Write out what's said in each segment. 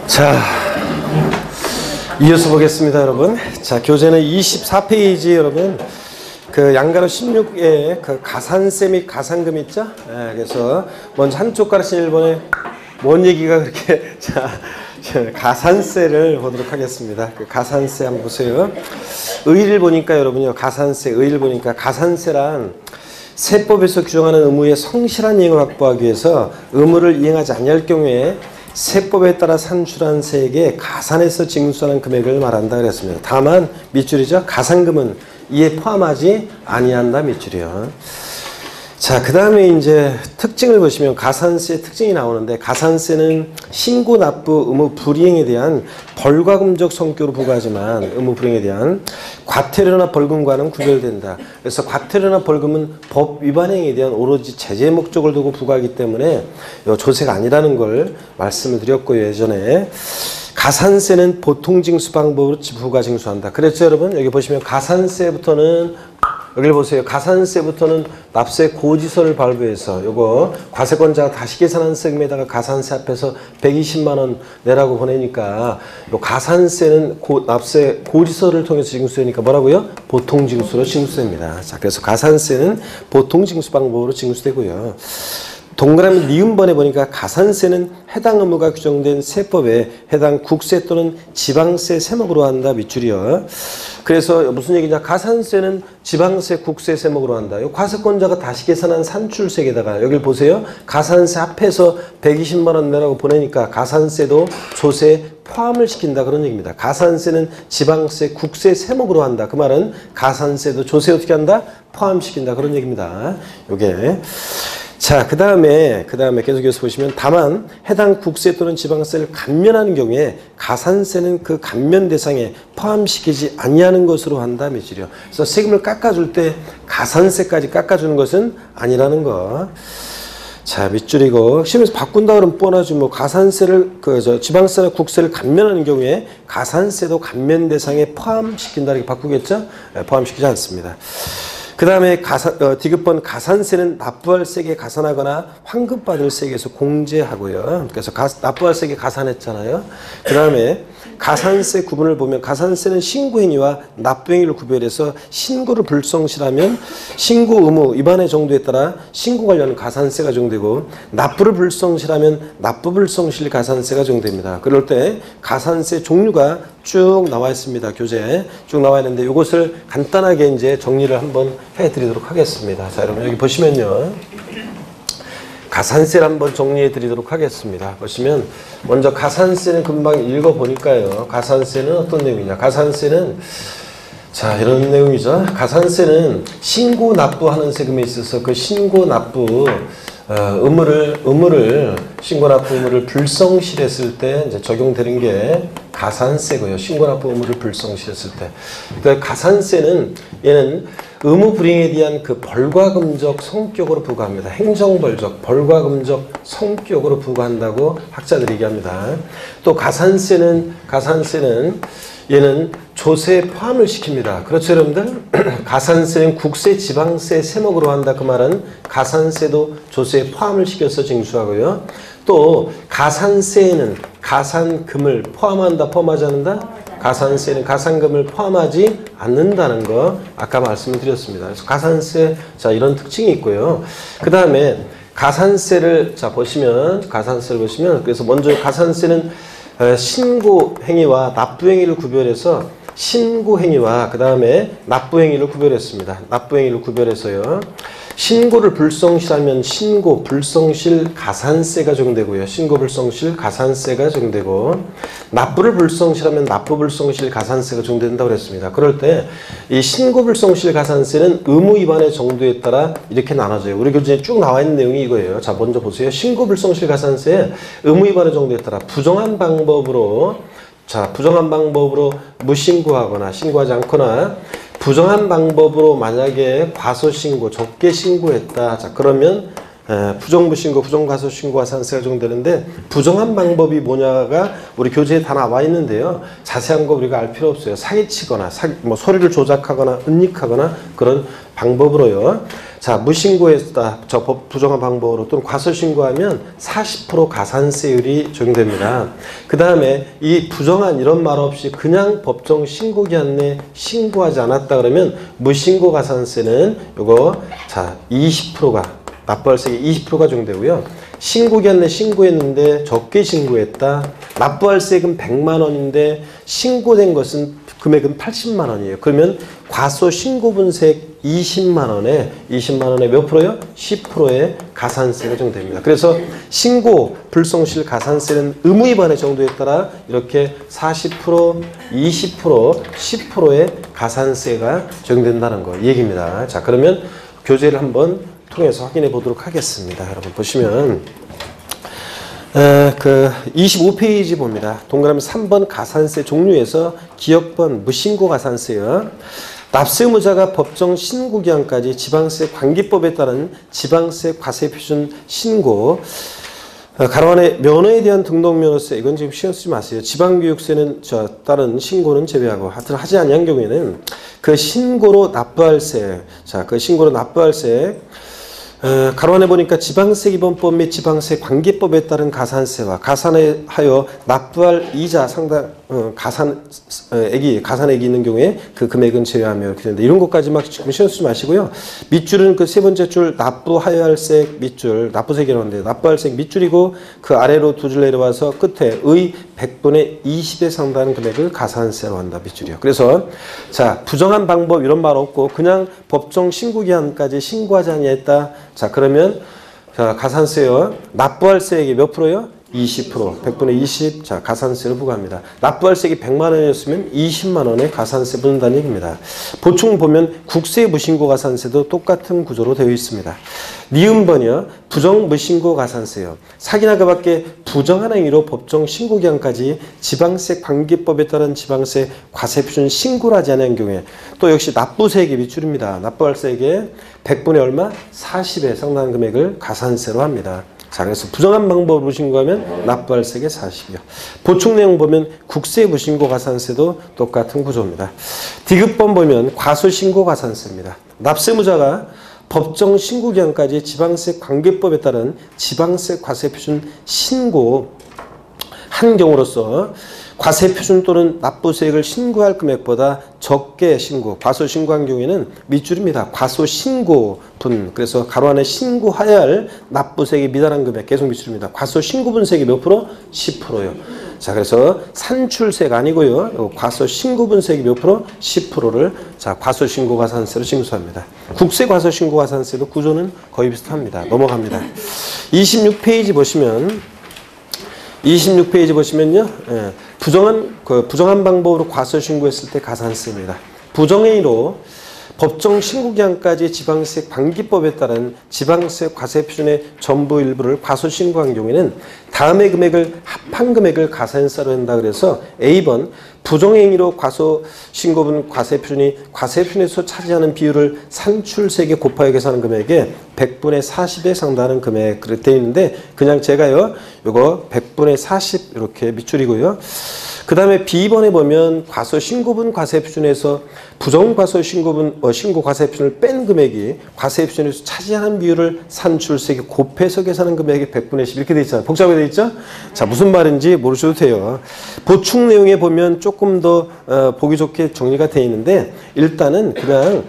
자, 이어서 보겠습니다, 여러분. 자, 교재는 24페이지, 여러분. 그 양가로 16에 그 가산세 및 가산금 있죠? 네, 그래서 먼저 한쪽 가르친 1번에 뭔 얘기가 그렇게, 자, 가산세를 보도록 하겠습니다. 그 가산세 한번 보세요. 의의를 보니까 여러분요, 가산세, 의의를 보니까 가산세란 세법에서 규정하는 의무의 성실한 이행을 확보하기 위해서 의무를 이행하지 아니할 경우에 세법에 따라 산출한 세액에 가산해서 징수하는 금액을 말한다 그랬습니다. 다만 밑줄이죠. 가산금은 이에 포함하지 아니한다 밑줄이요. 자, 그 다음에 이제 특징을 보시면 가산세의 특징이 나오는데, 가산세는 신고 납부 의무 불이행에 대한 벌과금적 성격으로 부과하지만 의무 불이행에 대한 과태료나 벌금과는 구별된다. 그래서 과태료나 벌금은 법 위반 행위에 대한 오로지 제재 목적을 두고 부과하기 때문에 조세가 아니라는 걸 말씀을 드렸고요, 예전에. 가산세는 보통 징수 방법으로 부과 징수한다. 그랬죠, 여러분? 여기 보시면 가산세부터는, 여기를 보세요. 가산세부터는 납세 고지서를 발부해서 요거 과세권자가 다시 계산한 세금에다가 가산세 앞에서 120만원 내라고 보내니까 요 가산세는 납세 고지서를 통해서 징수되니까 뭐라고요? 보통 징수로 징수됩니다. 자, 그래서 가산세는 보통 징수 방법으로 징수되고요. 동그라미 니은번에 보니까 가산세는 해당 의무가 규정된 세법에 해당 국세 또는 지방세 세목으로 한다 밑줄이요. 그래서 무슨 얘기냐? 가산세는 지방세, 국세 세목으로 한다. 요 과세권자가 다시 계산한 산출세에다가 여길 보세요. 가산세 앞에서 120만 원 내라고 보내니까 가산세도 조세에 포함을 시킨다 그런 얘기입니다. 가산세는 지방세, 국세 세목으로 한다. 그 말은 가산세도 조세에 어떻게 한다? 포함시킨다 그런 얘기입니다. 요게. 자, 그 다음에 계속해서 보시면 다만 해당 국세 또는 지방세를 감면하는 경우에 가산세는 그 감면 대상에 포함시키지 아니하는 것으로 한다 밑줄이요. 그래서 세금을 깎아줄 때 가산세까지 깎아주는 것은 아니라는 거. 자, 밑줄이고 시험에서 바꾼다 그러면 뻔하지 뭐. 가산세를 지방세나 국세를 감면하는 경우에 가산세도 감면 대상에 포함시킨다 이렇게 바꾸겠죠? 네, 포함시키지 않습니다. 그 다음에 디귿번 가산세는 납부할 세액에 가산하거나 환급받을 세액에서 공제하고요. 그래서 납부할 세액에 가산했잖아요. 그 다음에 가산세 구분을 보면 가산세는 신고행위와 납부행위를 구별해서 신고를 불성실하면 신고 의무 위반의 정도에 따라 신고 관련 가산세가 적용되고, 납부를 불성실하면 납부 불성실 가산세가 적용됩니다. 그럴 때 가산세 종류가 쭉 나와 있습니다. 교재에 쭉 나와 있는데 이것을 간단하게 이제 정리를 한번 해드리도록 하겠습니다. 자, 여러분 여기 보시면요. 가산세를 한번 정리해 드리도록 하겠습니다. 보시면 먼저 가산세는 금방 읽어 보니까요. 가산세는 어떤 내용이냐? 가산세는 자, 이런 내용이죠. 가산세는 신고 납부하는 세금에 있어서 그 신고 납부 신고 납부 의무를 불성실했을 때 이제 적용되는 게 가산세고요. 신고 납부 의무를 불성실했을 때. 그러니까 가산세는 얘는 의무 불이행에 대한 그 벌과금적 성격으로 부과합니다. 행정벌적, 벌과금적 성격으로 부과한다고 학자들이 얘기합니다. 또 가산세는 얘는 조세에 포함을 시킵니다. 그렇죠, 여러분들? 가산세는 국세, 지방세 세목으로 한다. 그 말은 가산세도 조세에 포함을 시켜서 징수하고요. 또 가산세에는 가산금을 포함한다, 포함하지 않는다? 가산세는 가산금을 포함하지 않는다는 거 아까 말씀을 드렸습니다. 그래서 가산세, 자, 이런 특징이 있고요. 그 다음에 가산세를 가산세를 보시면 그래서 먼저 가산세는 신고행위와 납부행위를 구별해서 신고행위와 그 다음에 납부행위를 구별했습니다. 납부행위를 구별해서요. 신고를 불성실하면 신고 불성실 가산세가 적용되고요. 신고 불성실 가산세가 적용되고, 납부를 불성실하면 납부 불성실 가산세가 적용된다고 그랬습니다. 그럴 때 이 신고 불성실 가산세는 의무 위반의 정도에 따라 이렇게 나눠져요. 우리 교재에 쭉 나와 있는 내용이 이거예요. 자, 먼저 보세요. 신고 불성실 가산세 의무 위반의 정도에 따라 부정한 방법으로 무신고하거나 신고하지 않거나 부정한 방법으로 만약에 과소신고, 적게 신고했다. 자, 그러면 부정무신고, 부정과소신고 가산세가 적용되는데, 부정한 방법이 뭐냐가 우리 교재에 다 나와 있는데요. 자세한 거 우리가 알 필요 없어요. 사기치거나, 소리를 조작하거나, 은닉하거나 그런 방법으로요. 자, 무신고했다. 저 부정한 방법으로 또는 과소신고하면 40% 가산세율이 적용됩니다. 그 다음에 이 부정한 이런 말 없이 그냥 법정 신고기한 내 신고하지 않았다 그러면 무신고 가산세는 요거 자 20%가 납부할세액 20%가 적용되고요. 신고기한 내 신고했는데 적게 신고했다. 납부할세액은 100만 원인데 신고된 것은 금액은 80만 원이에요. 그러면 과소신고분세액 20만 원에 몇 프로요? 10%의 가산세가 적용됩니다. 그래서 신고 불성실 가산세는 의무 위반의 정도에 따라 이렇게 40%, 20%, 10%의 가산세가 적용된다는 거 얘기입니다. 자, 그러면 교재를 한번 통해서 확인해 보도록 하겠습니다. 여러분 보시면 그 25페이지 봅니다. 동그라미 3번 가산세 종류에서 기억번 무신고 가산세요. 납세 의무자가 법정 신고 기한까지 지방세 관계법에 따른 지방세 과세 표준 신고 가로 안에 면허에 대한 등록면허세 이건 지금 신경 쓰지 마세요. 지방교육세는 다른 신고는 제외하고 하여튼 하지 않은 경우에는 그 신고로 납부할세 그 신고로 납부할세 가로 안에 보니까 지방세 기본법 및 지방세 관계법에 따른 가산세와 가산하여 납부할 이자 상당 가산액이 있는 경우에 그 금액은 제외하며 이렇게 되는데 이런 것까지 막 지금 신경 쓰지 마시고요. 밑줄은 그 세 번째 줄 납부하여야 할세액 밑줄 납부세액이라고 하는데 납부할세액 밑줄이고 그 아래로 두 줄 내려와서 끝에 의 100분의 20에 상당하는 금액을 가산세로 한다 밑줄이요. 그래서 자 부정한 방법 이런 말 없고 그냥 법정 신고 기한까지 신고하지 아니했다. 자 그러면 자 가산세요. 납부할세액이 몇 프로요? 20%, 100분의 20, 자, 가산세를 부과합니다. 납부할세액이 100만 원이었으면 20만 원의 가산세 붙는다는 얘기입니다. 보충 보면 국세 무신고 가산세도 똑같은 구조로 되어 있습니다. 니은번이요. 부정 무신고 가산세요. 사기나 그 밖에 부정한 행위로 법정 신고 기한까지 지방세 관계법에 따른 지방세 과세 표준 신고를 하지 않은 경우에 또 역시 납부세액이 밑줄입니다. 납부할세액의 100분의 얼마? 40에 상당한 금액을 가산세로 합니다. 자, 그래서 부정한 방법으로 신고하면 납부할세액의 40이요. 보충 내용 보면 국세 무신고 가산세도 똑같은 구조입니다. 디귿번 보면 과소신고 가산세입니다. 납세무자가 법정 신고 기한까지 지방세 관계법에 따른 지방세 과세 표준 신고 한 경우로서 과세 표준 또는 납부세액을 신고할 금액보다 적게 신고, 과소신고한 경우에는 밑줄입니다. 과소신고분, 그래서 가로 안에 신고해야 할 납부세액이 미달한 금액 계속 밑줄입니다. 과소신고분세액이 몇 프로? 10%요. 자, 그래서 산출세가 아니고요. 과소신고분세액이 몇 프로? 10%를 자 과소신고가산세로 징수합니다. 국세 과소신고가산세도 구조는 거의 비슷합니다. 넘어갑니다. 26페이지 보시면요. 예, 부정한 방법으로 과소신고했을 때 가산세입니다. 부정행위로 법정 신고기한까지 지방세 관계법에 따른 지방세 과세 표준의 전부 일부를 과소신고한 경우에는 다음의 금액을 합한 금액을 가산세로 한다 그래서 A번 부정행위로 과소신고분 과세 표준이 과세 표준에서 차지하는 비율을 산출세액에 곱하여 계산한 금액에 100분의 40에 상당하는 금액 그렇게 되어 있는데 그냥 제가요 요거 100분의 40 이렇게 밑줄이고요. 그 다음에 B번에 보면 과소신고분 과세표준에서 부정과소신고분 신고 과세표준을 뺀 금액이 과세표준에서 차지하는 비율을 산출세액에 곱해서 계산한 금액이 100분의 10 이렇게 돼 있잖아요. 복잡하게 돼 있죠? 자, 무슨 말인지 모르셔도 돼요. 보충 내용에 보면 조금 더 보기 좋게 정리가 되어 있는데 일단은 그냥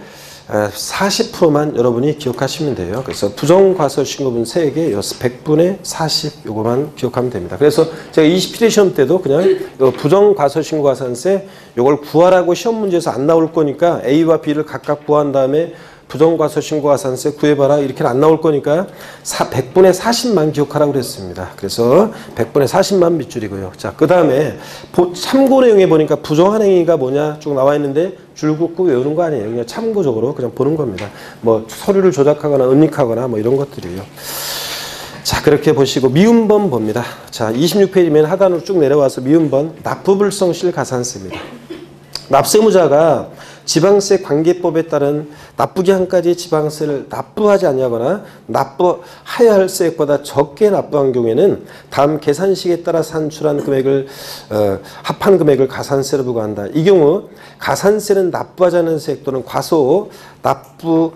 40%만 여러분이 기억하시면 돼요. 그래서 부정과소신고분 세액의 100분의 40 요거만 기억하면 됩니다. 그래서 제가 27회 시험 때도 그냥 부정과소신고가산세 요걸 구하라고 시험 문제에서 안 나올 거니까 A와 B를 각각 구한 다음에 부정과소신고가산세 구해봐라 이렇게는 안 나올 거니까 100분의 40만 기억하라고 그랬습니다. 그래서 100분의 40만 밑줄이고요. 자, 그 다음에 참고 내용에 보니까 부정한 행위가 뭐냐 쭉 나와 있는데 줄 긋고 외우는 거 아니에요. 그냥 참고적으로 그냥 보는 겁니다. 뭐 서류를 조작하거나 은닉하거나 뭐 이런 것들이에요. 자, 그렇게 보시고 미음번 봅니다. 자, 26페이지면 하단으로 쭉 내려와서 미음번 납부불성실 가산세입니다. 납세무자가 지방세 관계법에 따른 납부기한까지 지방세를 납부하지 아니하거나 납부하여야 할 세액보다 적게 납부한 경우에는 다음 계산식에 따라 산출한 금액을 합한 금액을 가산세로 부과한다. 이 경우 가산세는 납부하지 않은 세액 또는 과소 납부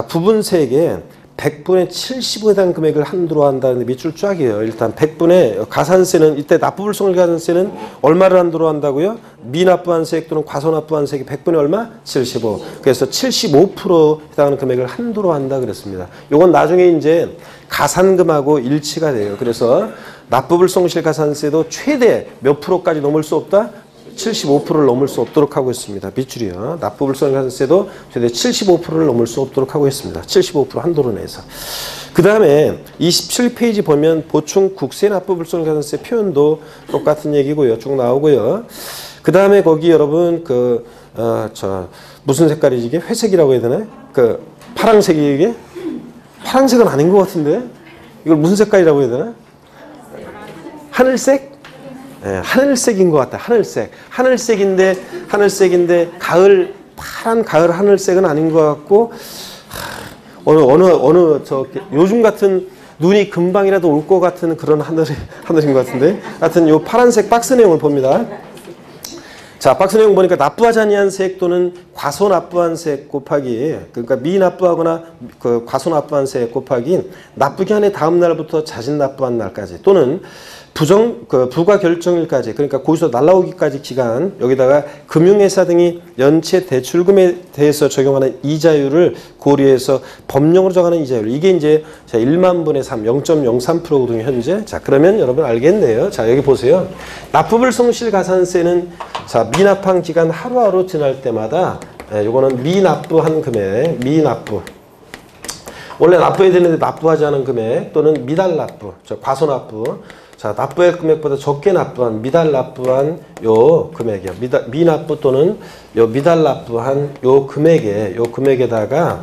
부분세액에 100분의 75에 해당 금액을 한도로 한다는데 밑줄 쫙이에요. 일단 100분의 가산세는 이때 납부불성실 가산세는 얼마를 한도로 한다고요? 미납부한 세액 또는 과소납부한 세액이 100분의 얼마? 75. 그래서 75% 해당하는 금액을 한도로 한다 그랬습니다. 요건 나중에 이제 가산금하고 일치가 돼요. 그래서 납부불성실 가산세도 최대 몇 프로까지 넘을 수 없다? 75%를 넘을 수 없도록 하고 있습니다. 밑줄이요. 납부불성실 가산세도 최대 75%를 넘을 수 없도록 하고 있습니다. 75% 한도로 내서. 그 다음에 27페이지 보면 보충 국세 납부불성실 가산세 표현도 똑같은 얘기고요. 쭉 나오고요. 그 다음에 거기 여러분 무슨 색깔이지 이게? 회색이라고 해야 되나요? 파랑색이 이게? 파랑색은 아닌 것 같은데? 이걸 무슨 색깔이라고 해야 되나? 하늘색? 네, 하늘색인 것 같다. 하늘색인데 파란 가을 하늘색은 아닌 것 같고 요즘 같은 눈이 금방이라도 올 것 같은 그런 하늘인 것 같은데. 하여튼 요 파란색 박스 내용을 봅니다. 자, 박스 내용 보니까 납부하지 아니한 세액 또는 과소납부한 세액 곱하기, 그러니까 미납부하거나 과소납부한 세액 곱하기 납부기한의 다음 날부터 자진 납부한 날까지 또는 부과 결정일까지, 그러니까 거기서 날라오기까지 기간, 여기다가 금융회사 등이 연체 대출금에 대해서 적용하는 이자율을 고려해서 법령으로 정하는 이자율. 이게 이제 1만 분의 3, 0.03%거든요, 현재. 자, 그러면 여러분 알겠네요. 자, 여기 보세요. 납부불성실 가산세는 자, 미납한 기간 하루하루 지날 때마다 요거는 미납부한 금액, 미납부. 원래 납부해야 되는데 납부하지 않은 금액 또는 미달납부, 과소납부. 자, 납부할 금액보다 적게 납부한 미달 납부한 요 금액이요. 미납부 또는 요 미달 납부한 요 금액에다가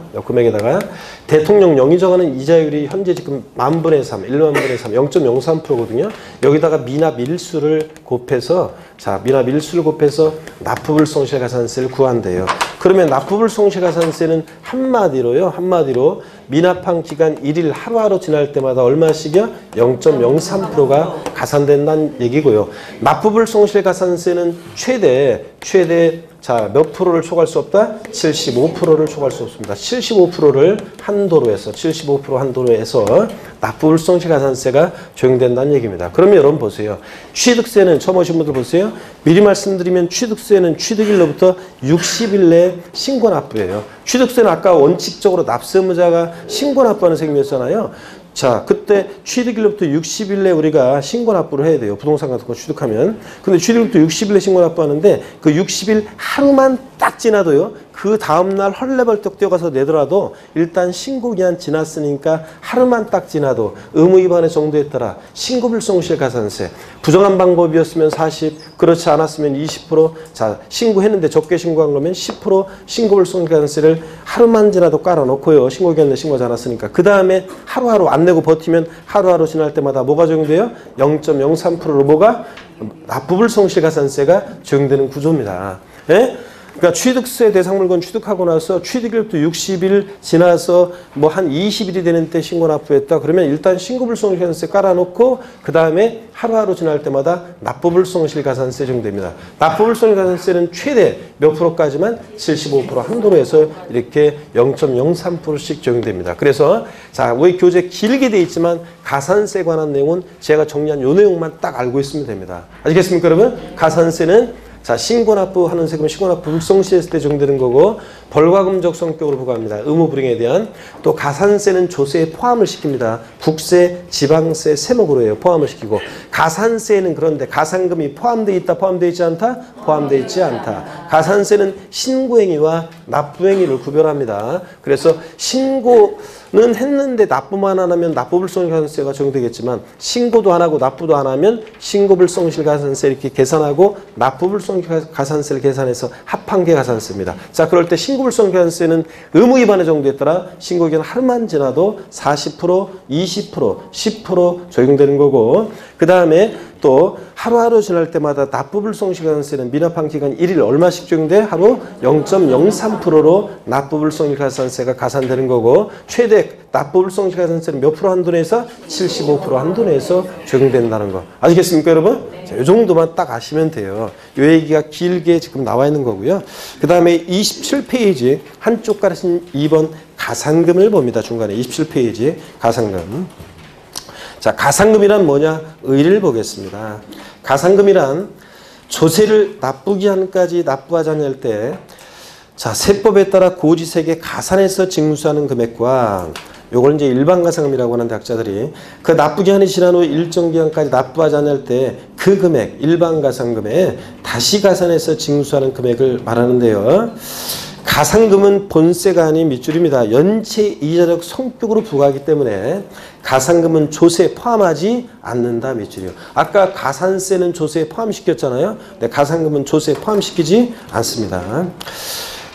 대통령령이 정하는 이자율이 현재 지금 10,000분의 3, 10,000분의 3, 0.03%거든요. 여기다가 미납 일수를 곱해서 납부불성실 가산세를 구한대요. 그러면 납부불성실 가산세는 한마디로 미납한 기간 1일 하루하루 지날 때마다 얼마씩이요? 0.03%가 가산된다는 얘기고요. 납부불성실 가산세는 최대 몇 프로를 초과할 수 없다? 75%를 초과할 수 없습니다. 75%를 한도로 해서 납부불성실 가산세가 적용된다는 얘기입니다. 그러면 여러분 보세요. 취득세는 처음 오신 분들 보세요. 미리 말씀드리면 취득세는 취득일로부터 60일 내에 신고납부예요. 취득세는 아까 원칙적으로 납세의무자가 신고납부하는 세금이었잖아요. 자, 그때 취득일로부터 60일 내 우리가 신고납부를 해야 돼요. 부동산 같은 거 취득하면. 근데 취득일부터 60일 내 신고납부하는데 그 60일 하루만 딱 지나도요. 그 다음날 헐레벌떡 뛰어가서 내더라도 일단 신고기한 지났으니까 하루만 딱 지나도 의무위반의 정도에 따라 신고불성실 가산세. 부정한 방법이었으면 40, 그렇지 않았으면 20%. 자, 신고했는데 적게 신고한 거면 10% 신고불성실 가산세를 하루만 지나도 깔아놓고요. 신고기한 내 신고하지 않았으니까. 그 다음에 하루하루 안 내고 버티면 하루하루 지날 때마다 뭐가 적용돼요? 0.03%로 뭐가? 납부불성실 가산세가 적용되는 구조입니다. 예? 그러니까 취득세 대상물건 취득하고 나서 취득일부터 60일 지나서 뭐 한 20일이 되는 때 신고 납부했다. 그러면 일단 신고불성실 가산세 깔아놓고 그 다음에 하루하루 지날 때마다 납부불성실 가산세 적용됩니다. 납부불성실 가산세는 최대 몇 프로까지만 75% 한도로 해서 이렇게 0.03%씩 적용됩니다. 그래서 자, 우리 교재 길게 돼 있지만 가산세에 관한 내용은 제가 정리한 요 내용만 딱 알고 있으면 됩니다. 아시겠습니까, 여러분? 가산세는 자, 신고납부하는 세금은 신고납부 불성시했을 때 적용되는 거고 벌과금적 성격으로 부과합니다. 의무불이행에 대한. 또 가산세는 조세에 포함을 시킵니다. 국세, 지방세, 세목으로 해요. 포함을 시키고. 가산세는 그런데 가산금이 포함되어 있다, 포함되어 있지 않다? 포함되어 있지 않다. 가산세는 신고행위와 납부행위를 구별합니다. 그래서 신고는 했는데 납부만 안 하면 납부불성실 가산세가 적용되겠지만 신고도 안 하고 납부도 안 하면 신고불성실 가산세 이렇게 계산하고 납부불성실 가산세를 계산해서 합한 게 가산세입니다. 자, 그럴 때 신고불성실 가산세는 의무위반의 정도에 따라 신고기간 하루만 지나도 40%, 20%, 10% 적용되는 거고 그 다음에 또 하루하루 지날 때마다 납부불성실가산세는 미납한 기간 1일 얼마씩 적용돼? 하루 0.03%로 납부불성실가산세가 가산되는 거고 최대 납부불성실가산세는 몇 프로 한도 내에서 75% 한도 내에서 적용된다는 거. 아시겠습니까 여러분? 자, 이 정도만 딱 아시면 돼요. 이 얘기가 길게 지금 나와 있는 거고요. 그 다음에 27페이지 한쪽 가르친 2번 가산금을 봅니다. 중간에 27페이지 가산금. 자, 가산금이란 뭐냐? 의의를 보겠습니다. 가산금이란 조세를 납부기한까지 납부하지 않을 때, 자, 세법에 따라 고지세계 가산해서 징수하는 금액과 요걸 이제 일반 가산금이라고 하는데 학자들이 그 납부기한이 지난 후 일정 기간까지 납부하지 않을 때 그 금액, 일반 가산금에 다시 가산해서 징수하는 금액을 말하는데요. 가산금은 본세가 아닌 밑줄입니다. 연체 이자적 성격으로 부과하기 때문에 가산금은 조세에 포함하지 않는다 밑줄이요. 아까 가산세는 조세에 포함시켰잖아요. 근데 가산금은 조세에 포함시키지 않습니다.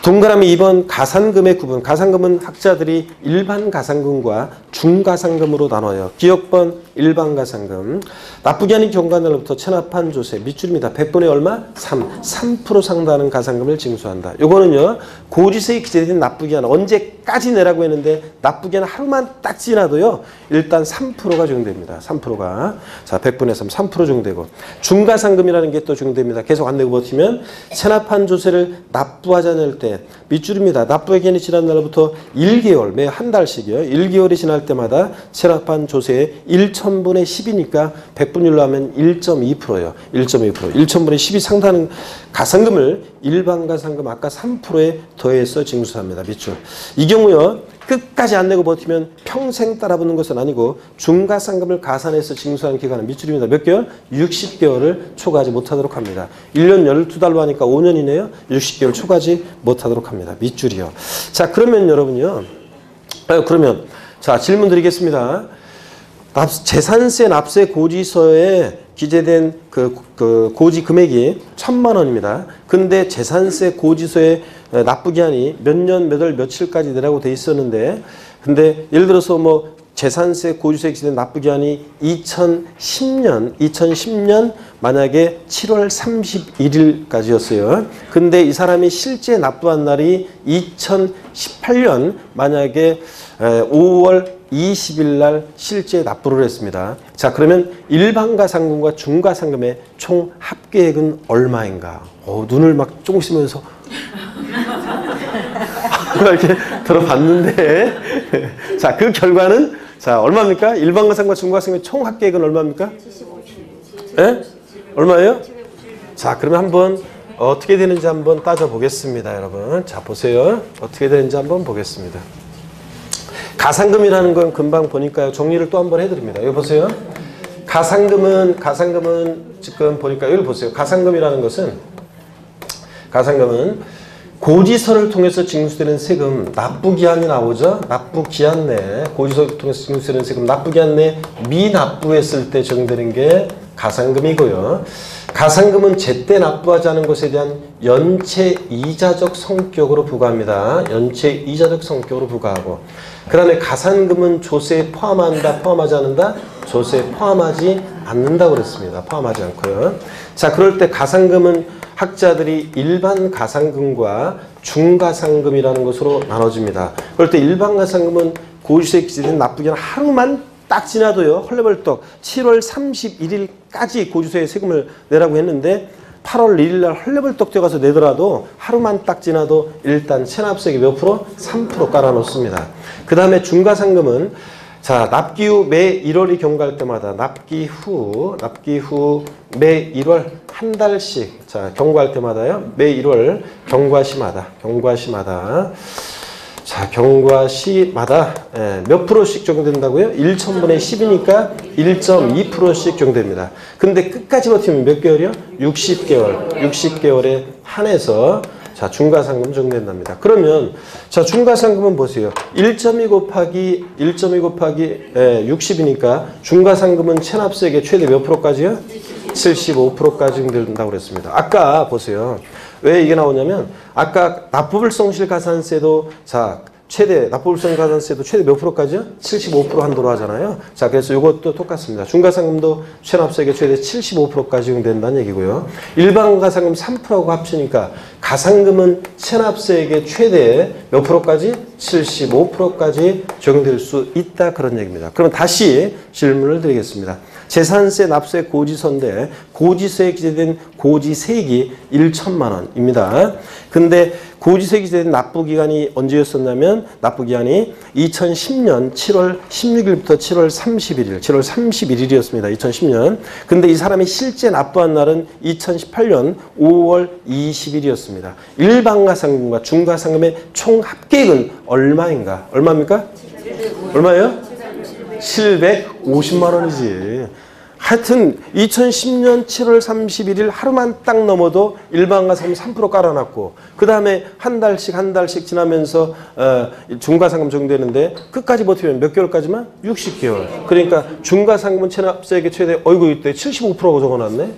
동그라미 2번 가산금의 구분. 가산금은 학자들이 일반 가산금과 중가산금으로 나눠요. 기억번 일반 가산금. 납부기한이 경과한 날로부터 체납한 조세 밑줄입니다. 100분의 얼마? 3% 상당하는 가산금을 징수한다. 요거는요. 고지세에 기재된 납부기한 언제까지 내라고 했는데 납부기한 하루만 딱 지나도요. 일단 3%가 적용됩니다. 3%가. 자, 100분의 3 적용되고. 중가산금이라는 게 또 적용됩니다. 계속 안 내고 버티면 체납한 조세를 납부하지 않을 때 밑줄입니다. 납부의 기한이 지난 날로부터 1개월, 매 한 달씩이요. 1개월이 지날 때마다 체납한 조세의 1,000분의 10이니까 100분율로 하면 1.2%예요. 1.2%. 1,000분의 10이 상당한 가산금을 일반 가산금 아까 3%에 더해서 징수합니다. 밑줄. 이 경우요. 끝까지 안 내고 버티면 평생 따라붙는 것은 아니고 중가산금을 가산해서 징수하는 기간은 밑줄입니다. 몇 개월? 60개월을 초과하지 못하도록 합니다. 1년 12달로 하니까 5년이네요. 60개월 초과하지 못하도록 합니다. 밑줄이요. 자, 그러면 여러분요. 그러면 자, 질문 드리겠습니다. 재산세 납세 고지서에 기재된 그 고지 금액이 1,000만 원입니다. 근데 재산세 고지서에 납부기한이 몇 년, 몇 월, 며칠까지 내라고 돼 있었는데, 근데 예를 들어서 뭐 재산세 고지서에 기재된 납부기한이 2010년 만약에 7월 31일까지였어요. 근데 이 사람이 실제 납부한 날이 2018년 만약에 5월 20일 날 실제 납부를 했습니다. 자, 그러면 일반 가산금과 중가산금의 총 합계액은 얼마인가? 눈을 막 조금씩 쓰면서 이렇게 들어봤는데 자, 그 결과는 자, 얼마입니까? 일반 가산금과 중가산금의 총 합계액은 얼마입니까? 예? 얼마예요? 자, 그러면 한번 어떻게 되는지 한번 따져보겠습니다, 여러분. 자, 보세요. 어떻게 되는지 한번 보겠습니다. 가산금이라는 건 금방 보니까요. 정리를 또 한번 해드립니다. 여기 보세요. 가산금은 지금 보니까 여기 보세요. 가산금이라는 것은 고지서를 통해서 징수되는 세금 납부기한이 나오죠. 납부기한 내 고지서를 통해서 징수되는 세금 납부기한 내 미납부했을 때 적용되는 게 가산금이고요. 가산금은 제때 납부하지 않은 것에 대한 연체 이자적 성격으로 부과합니다. 연체 이자적 성격으로 부과하고, 그 다음에 가산금은 조세에 포함한다, 포함하지 않는다? 조세에 포함하지 않는다고 그랬습니다. 포함하지 않고요. 자, 그럴 때 가산금은 학자들이 일반 가산금과 중가산금이라는 것으로 나눠집니다. 그럴 때 일반 가산금은 고지서에 기재된 납부기한 하루만 딱 지나도요. 헐레벌떡 7월 31일까지 고지서에 세금을 내라고 했는데 8월 1일 날 헐레벌떡 뛰어가서 내더라도 하루만 딱 지나도 일단 체납세액이 몇 프로? 3% 깔아놓습니다. 그 다음에 중가산금은 자, 납기 후 매 1월이 경과할 때마다 납기 후 매 1월 한 달씩 자, 경과할 때마다요. 매 1월 경과시마다 자, 경과시마다 몇 프로씩 적용된다고요? 1,000분의 10이니까 1.2%씩 적용됩니다. 근데 끝까지 버티면 몇 개월이요? 60개월에 한해서 자, 중가산금 적용된답니다. 그러면 자, 중가산금은 보세요. 1.2 곱하기 60이니까 중가산금은 체납세액의 최대 몇 프로까지요? 75%까지 적용된다고 그랬습니다. 아까 보세요. 왜 이게 나오냐면 아까 납부불성실가산세도 자, 최대 납부불성 가산세도 최대 몇 프로까지요? 75% 한도로 하잖아요. 자, 그래서 이것도 똑같습니다. 중과상금도 체납세액의 최대 75%까지 적용된다는 얘기고요. 일반 가산금 3%하고 합치니까 가산금은 체납세액의 최대 몇 프로까지? 75%까지 적용될 수 있다 그런 얘기입니다. 그럼 다시 질문을 드리겠습니다. 재산세 납세 고지서인데 고지서에 기재된 고지세액이 1천만 원입니다. 근데 고지세액이 기재된 납부기간이 언제였었냐면 납부기간이 2010년 7월 16일부터 7월 31일, 7월 31일이었습니다. 2010년. 근데 이 사람이 실제 납부한 날은 2018년 5월 20일이었습니다. 일반가산금과 중과상금의 총 합계액은 얼마인가? 얼마입니까? 얼마예요? 750만 원이지. 하여튼 2010년 7월 31일 하루만 딱 넘어도 일반가상금 3% 깔아놨고 그 다음에 한 달씩 지나면서 중과상금 적용되는데 끝까지 버티면 몇 개월까지만? 60개월. 그러니까 중과상금은 체납세액의 최대 어이구 이때 75%고 적어놨네?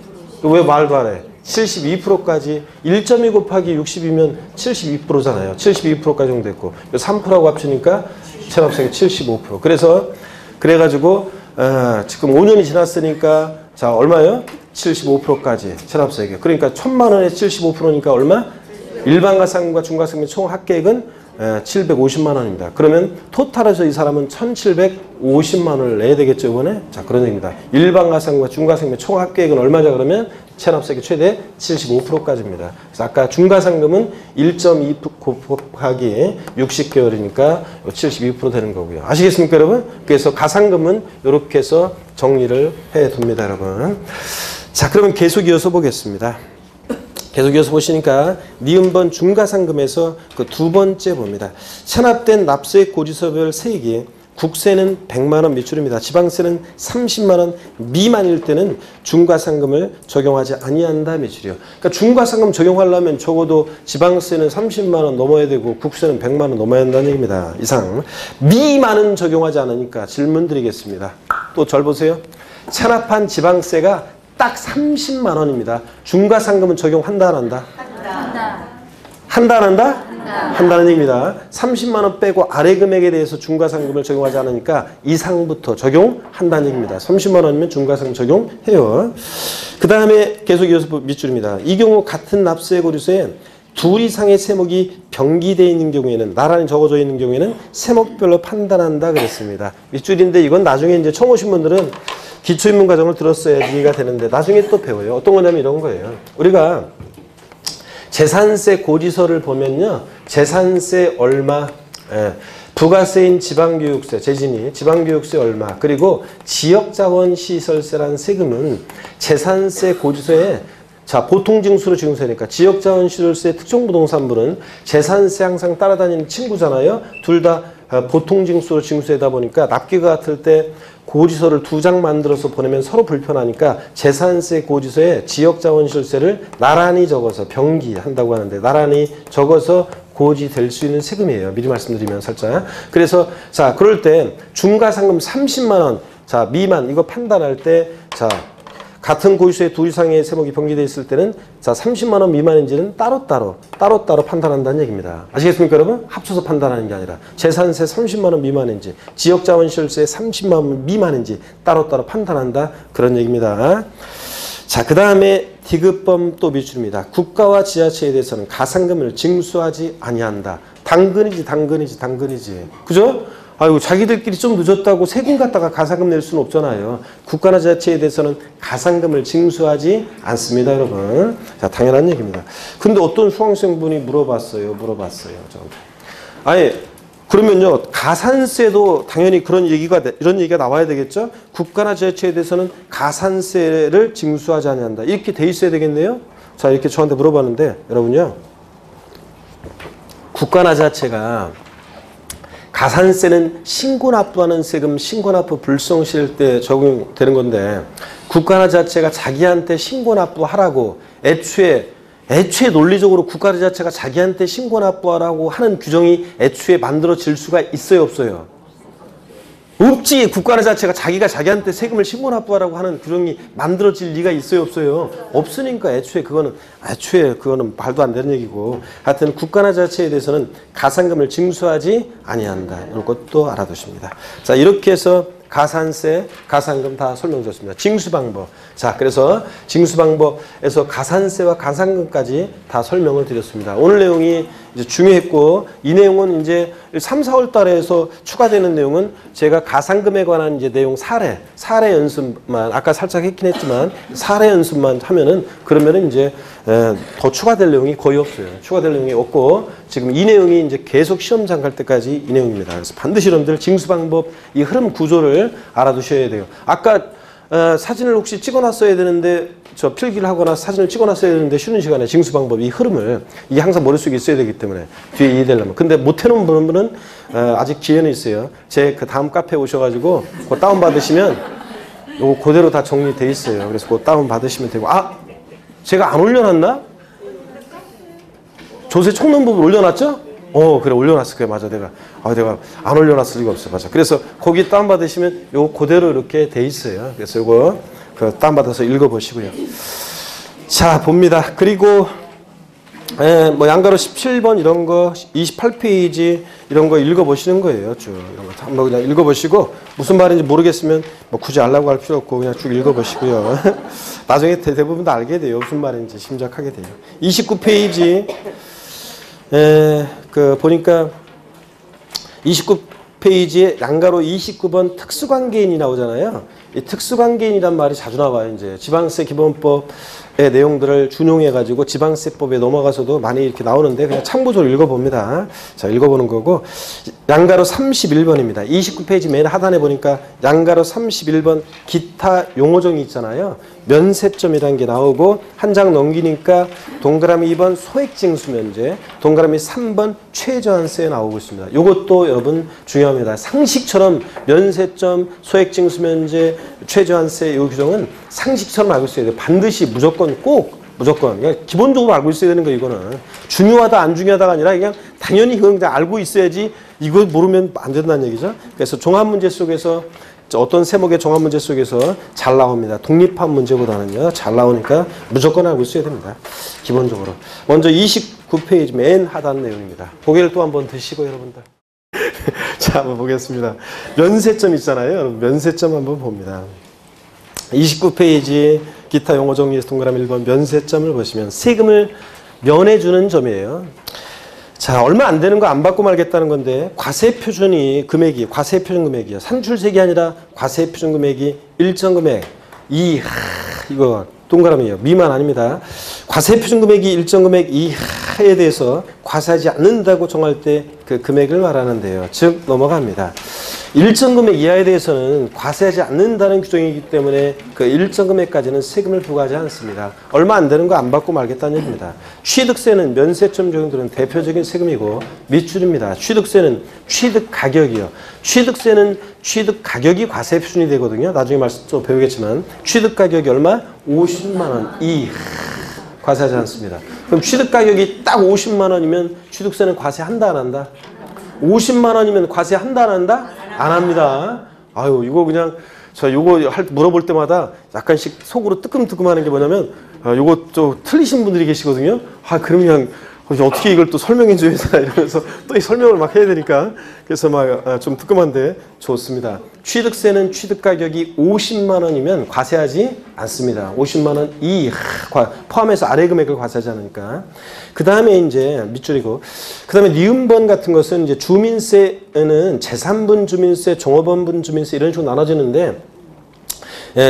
왜 말도 안 해? 72%까지 1.2 곱하기 60이면 72%잖아요. 72%까지 적용됐고 3%하고 합치니까 체납세액 75%. 그래가지고 지금 5년이 지났으니까 자 얼마예요? 75%까지 체납세액이. 그러니까 1,000만 원에 75%니까 얼마? 일반가상금과 중과상금의 총 합계액은 750만 원입니다. 그러면 토탈해서 이 사람은 1,750만 원을 내야 되겠죠 이번에? 자 그런 얘기입니다. 일반가상금과 중과상금의 총 합계액은 얼마죠 그러면? 체납세액이 최대 75%까지입니다. 그래서 아까 중과상금은 1.2 곱하기 60개월이니까 72% 되는 거고요. 아시겠습니까 여러분? 그래서 가상금은 이렇게 해서 정리를 해둡니다 여러분. 자 그러면 계속 이어서 보겠습니다. 계속 이어서 보시니까 니은번 중과상금에서 그 두 번째 봅니다. 체납된 납세액 고지서별 세액이 국세는 100만 원 미출입니다. 지방세는 30만 원 미만일 때는 중과상금을 적용하지 아니한다 미출이요. 그러니까 중과상금 적용하려면 적어도 지방세는 30만 원 넘어야 되고 국세는 100만 원 넘어야 한다는 얘기입니다. 이상 미만은 적용하지 않으니까 질문 드리겠습니다. 또 절 보세요. 체납한 지방세가 딱 30만 원입니다. 중과상금은 적용한다 안 한다? 한다 안 한다? 한다는 얘기입니다. 30만 원 빼고 아래 금액에 대해서 중과상금을 적용하지 않으니까 이상부터 적용한다는 얘기입니다. 30만 원이면 중과상금 적용해요. 그 다음에 계속 이어서 밑줄입니다. 이 경우 같은 납세액 고지서에 둘 이상의 세목이 병기되어 있는 경우에는 나란히 적어져 있는 경우에는 세목별로 판단한다 그랬습니다. 밑줄인데 이건 나중에 이제 처음 오신 분들은 기초인문 과정을 들었어야 이해가 되는데 나중에 또 배워요. 어떤 거냐면 이런 거예요. 우리가 재산세 고지서를 보면요. 재산세 얼마, 부가세인 지방교육세, 재진이 지방교육세 얼마, 그리고 지역자원시설세라는 세금은 재산세 고지서에 자, 보통징수로 징수하니까 지역자원시설세 특정부동산부는 재산세 항상 따라다니는 친구잖아요. 둘 다 보통징수로 징수하다 보니까 납기가 같을 때 고지서를 2장 만들어서 보내면 서로 불편하니까 재산세 고지서에 지역자원시설세를 나란히 적어서 병기한다고 하는데 나란히 적어서 고지될 수 있는 세금이에요. 미리 말씀드리면 살짝. 그래서 자 그럴 때 중과상금 30만 원 자 미만 이거 판단할 때 자 같은 고지서에 둘 이상의 세목이 병기되어 있을 때는 자 30만 원 미만인지는 따로따로 판단한다는 얘기입니다. 아시겠습니까 여러분? 합쳐서 판단하는 게 아니라 재산세 30만 원 미만인지 지역자원시설세 30만 원 미만인지 따로따로 판단한다 그런 얘기입니다. 자, 그 다음에 디귿범 또 미출입니다. 국가와 지자체에 대해서는 가산금을 징수하지 아니한다. 당근이지. 그죠? 아이고 자기들끼리 좀 늦었다고 세금 갖다가 가산금 낼 수는 없잖아요. 국가나 지자체에 대해서는 가산금을 징수하지 않습니다, 여러분. 자, 당연한 얘기입니다. 근데 어떤 수강생분이 물어봤어요. 아니 그러면요 가산세도 당연히 이런 얘기가 나와야 되겠죠. 국가나 지자체에 대해서는 가산세를 징수하지 아니한다. 이렇게 돼 있어야 되겠네요. 자 이렇게 저한테 물어봤는데 여러분요 국가나 지자체가 가산세는 신고납부하는 세금 신고납부 불성실 때 적용되는 건데 국가나 지자체가 자기한테 신고납부하라고 애초에 논리적으로 국가나 지자체가 자기한테 신고납부하라고 하는 규정이 애초에 만들어질 수가 있어요 없어요? 없지. 국가 자체가 자기가 자기한테 세금을 신고납부하라고 하는 규정이 만들어질 리가 있어요, 없어요? 없으니까 애초에 그거는 말도 안 되는 얘기고. 하여튼 국가 자체에 대해서는 가산금을 징수하지 아니한다. 이런 것도 알아두십니다. 자, 이렇게 해서 가산세, 가산금 다 설명드렸습니다. 징수 방법. 자, 그래서 징수 방법에서 가산세와 가산금까지 다 설명을 드렸습니다. 오늘 내용이 이제 중요했고, 이 내용은 이제 3, 4월 달에서 추가되는 내용은 제가 가산금에 관한 이제 내용 사례 연습만, 아까 살짝 했긴 했지만, 사례 연습만 하면은, 그러면은 이제, 더 추가될 내용이 거의 없어요. 추가될 내용이 없고, 지금 이 내용이 이제 계속 시험장 갈 때까지 이 내용입니다. 그래서 반드시 여러분들 징수 방법, 이 흐름 구조를 알아두셔야 돼요. 아까 사진을 혹시 찍어놨어야 되는데, 저 필기를 하거나 사진을 찍어놨어야 되는데, 쉬는 시간에 징수 방법, 이 흐름을, 이게 항상 머릿속에 있어야 되기 때문에, 뒤에 이해되려면. 근데 못 해놓은 분은 아직 기회는 있어요. 제 그 다음 카페에 오셔가지고, 그거 다운받으시면, 요거 그대로 다 정리돼 있어요. 그래서 그거 다운받으시면 되고, 아! 제가 안 올려놨나? 조세 총론 부분 올려놨죠? 그래, 올려놨을 거야. 맞아. 내가 안 올려놨을 리가 없어. 맞아. 그래서 거기 다운받으시면 요 그대로 이렇게 돼 있어요. 그래서 요거 다운받아서 읽어보시고요. 자, 봅니다. 그리고, 뭐, 양가로 17번 이런 거, 28페이지 이런 거 읽어보시는 거예요. 쭉. 이런 거 한번 그냥 읽어보시고, 무슨 말인지 모르겠으면 뭐 굳이 알라고 할 필요 없고, 그냥 쭉 읽어보시고요. 나중에 대부분 다 알게 돼요. 무슨 말인지 짐작하게 돼요. 29페이지, 보니까 29페이지에 양가로 29번 특수관계인이 나오잖아요. 이 특수관계인이란 말이 자주 나와요. 이제 지방세 기본법의 내용들을 준용해가지고 지방세법에 넘어가서도 많이 이렇게 나오는데 그냥 참고적으로 읽어봅니다. 자, 읽어보는 거고. 양가로 31번입니다. 29페이지 맨 하단에 보니까 양가로 31번 기타 용어정이 있잖아요. 면세점이라는 게 나오고 한 장 넘기니까 동그라미 2번 소액징수면제, 동그라미 3번 최저한세 나오고 있습니다. 이것도 여러분 중요합니다. 상식처럼 면세점, 소액징수면제, 최저한세 이 규정은 상식처럼 알고 있어야 돼요. 반드시 무조건 그냥 기본적으로 알고 있어야 되는 거. 이거는 중요하다 안 중요하다가 아니라 그냥 당연히 그건 그냥 알고 있어야지, 이걸 모르면 안 된다는 얘기죠. 그래서 종합문제 속에서 어떤 세목의 종합문제 속에서 잘 나옵니다. 독립한 문제보다는요. 잘 나오니까 무조건 알고 있어야 됩니다. 기본적으로. 먼저 29페이지 맨 하단 내용입니다. 고개를 또 한번 드시고 여러분들. 자, 한번 보겠습니다. 면세점 있잖아요. 여러분 면세점 한번 봅니다. 29페이지 기타 용어 정리에서 동그라미 1번 면세점을 보시면 세금을 면해주는 점이에요. 자, 얼마 안 되는 거 안 받고 말겠다는 건데 과세표준 금액이요. 산출세액이 아니라 과세표준 금액이 일정 금액. 이거 동그라미예요. 미만 아닙니다. 과세표준 금액이 일정 금액 이하에 대해서 과세하지 않는다고 정할 때 그 금액을 말하는데요. 즉 넘어갑니다. 일정 금액 이하에 대해서는 과세하지 않는다는 규정이기 때문에 그 일정 금액까지는 세금을 부과하지 않습니다. 얼마 안 되는 거 안 받고 말겠다는 얘기입니다. 취득세는 면세점 적용되는 대표적인 세금이고 밑줄입니다. 취득세는 취득 가격이요. 취득세는 취득 가격이 과세 표준이 되거든요. 나중에 말씀 또 배우겠지만 취득 가격이 얼마? 50만 원 과세하지 않습니다. 그럼 취득 가격이 딱 50만 원이면 취득세는 과세한다 안 한다? 50만 원이면 과세한다 안 한다? 안 합니다. 아유, 이거 그냥 요거 물어볼 때마다 약간씩 속으로 뜨끔뜨끔하는 게 뭐냐면 요거 좀 틀리신 분들이 계시거든요. 그럼 그냥 어떻게 이걸 또 설명해 줘야 되나 이러면서 또 이 설명을 막 해야 되니까 그래서 막 좀 뜨끔한데 좋습니다. 취득세는 취득 가격이 50만 원이면 과세하지 않습니다. 50만 원 포함해서 아래 금액을 과세하지 않으니까. 그 다음에 이제 밑줄이고, 그 다음에 니은번 같은 것은 이제 주민세는 재산분 주민세, 종업원분 주민세 이런 식으로 나눠지는데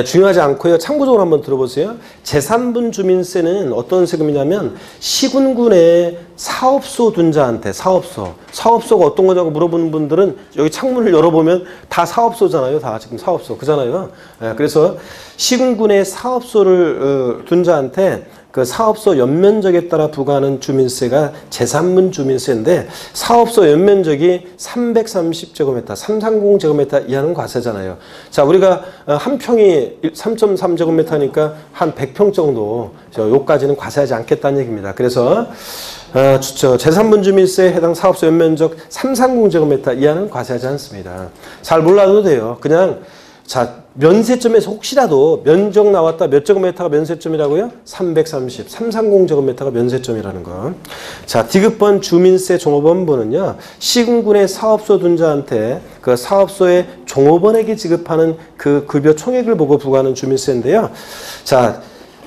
중요하지 않고요. 참고적으로 한번 들어보세요. 재산분 주민세는 어떤 세금이냐면 시군군의 사업소 둔자한테 사업소가 어떤 거냐고 물어보는 분들은 여기 창문을 열어보면 다 사업소잖아요. 다 지금 사업소 그잖아요. 그래서 시군군의 사업소를 둔자한테 그 사업소 연면적에 따라 부과하는 주민세가 제3분 주민세인데 사업소 연면적이 330제곱미터, 330제곱미터 이하는 과세잖아요. 자, 우리가 한 평이 3.3제곱미터니까 한 100평 정도 요까지는 과세하지 않겠다는 얘기입니다. 그래서 제3분 주민세에 해당 사업소 연면적 330제곱미터 이하는 과세하지 않습니다. 잘 몰라도 돼요. 그냥 자, 면세점에서 혹시라도 면적 나왔다. 몇 제곱미터가 면세점이라고요? 330, 330제곱미터가 면세점이라는 거. 자, 디귿번 주민세 종업원분은요, 시군군의 사업소 둔자한테 그 사업소의 종업원에게 지급하는 그 급여 총액을 보고 부과하는 주민세인데요. 자,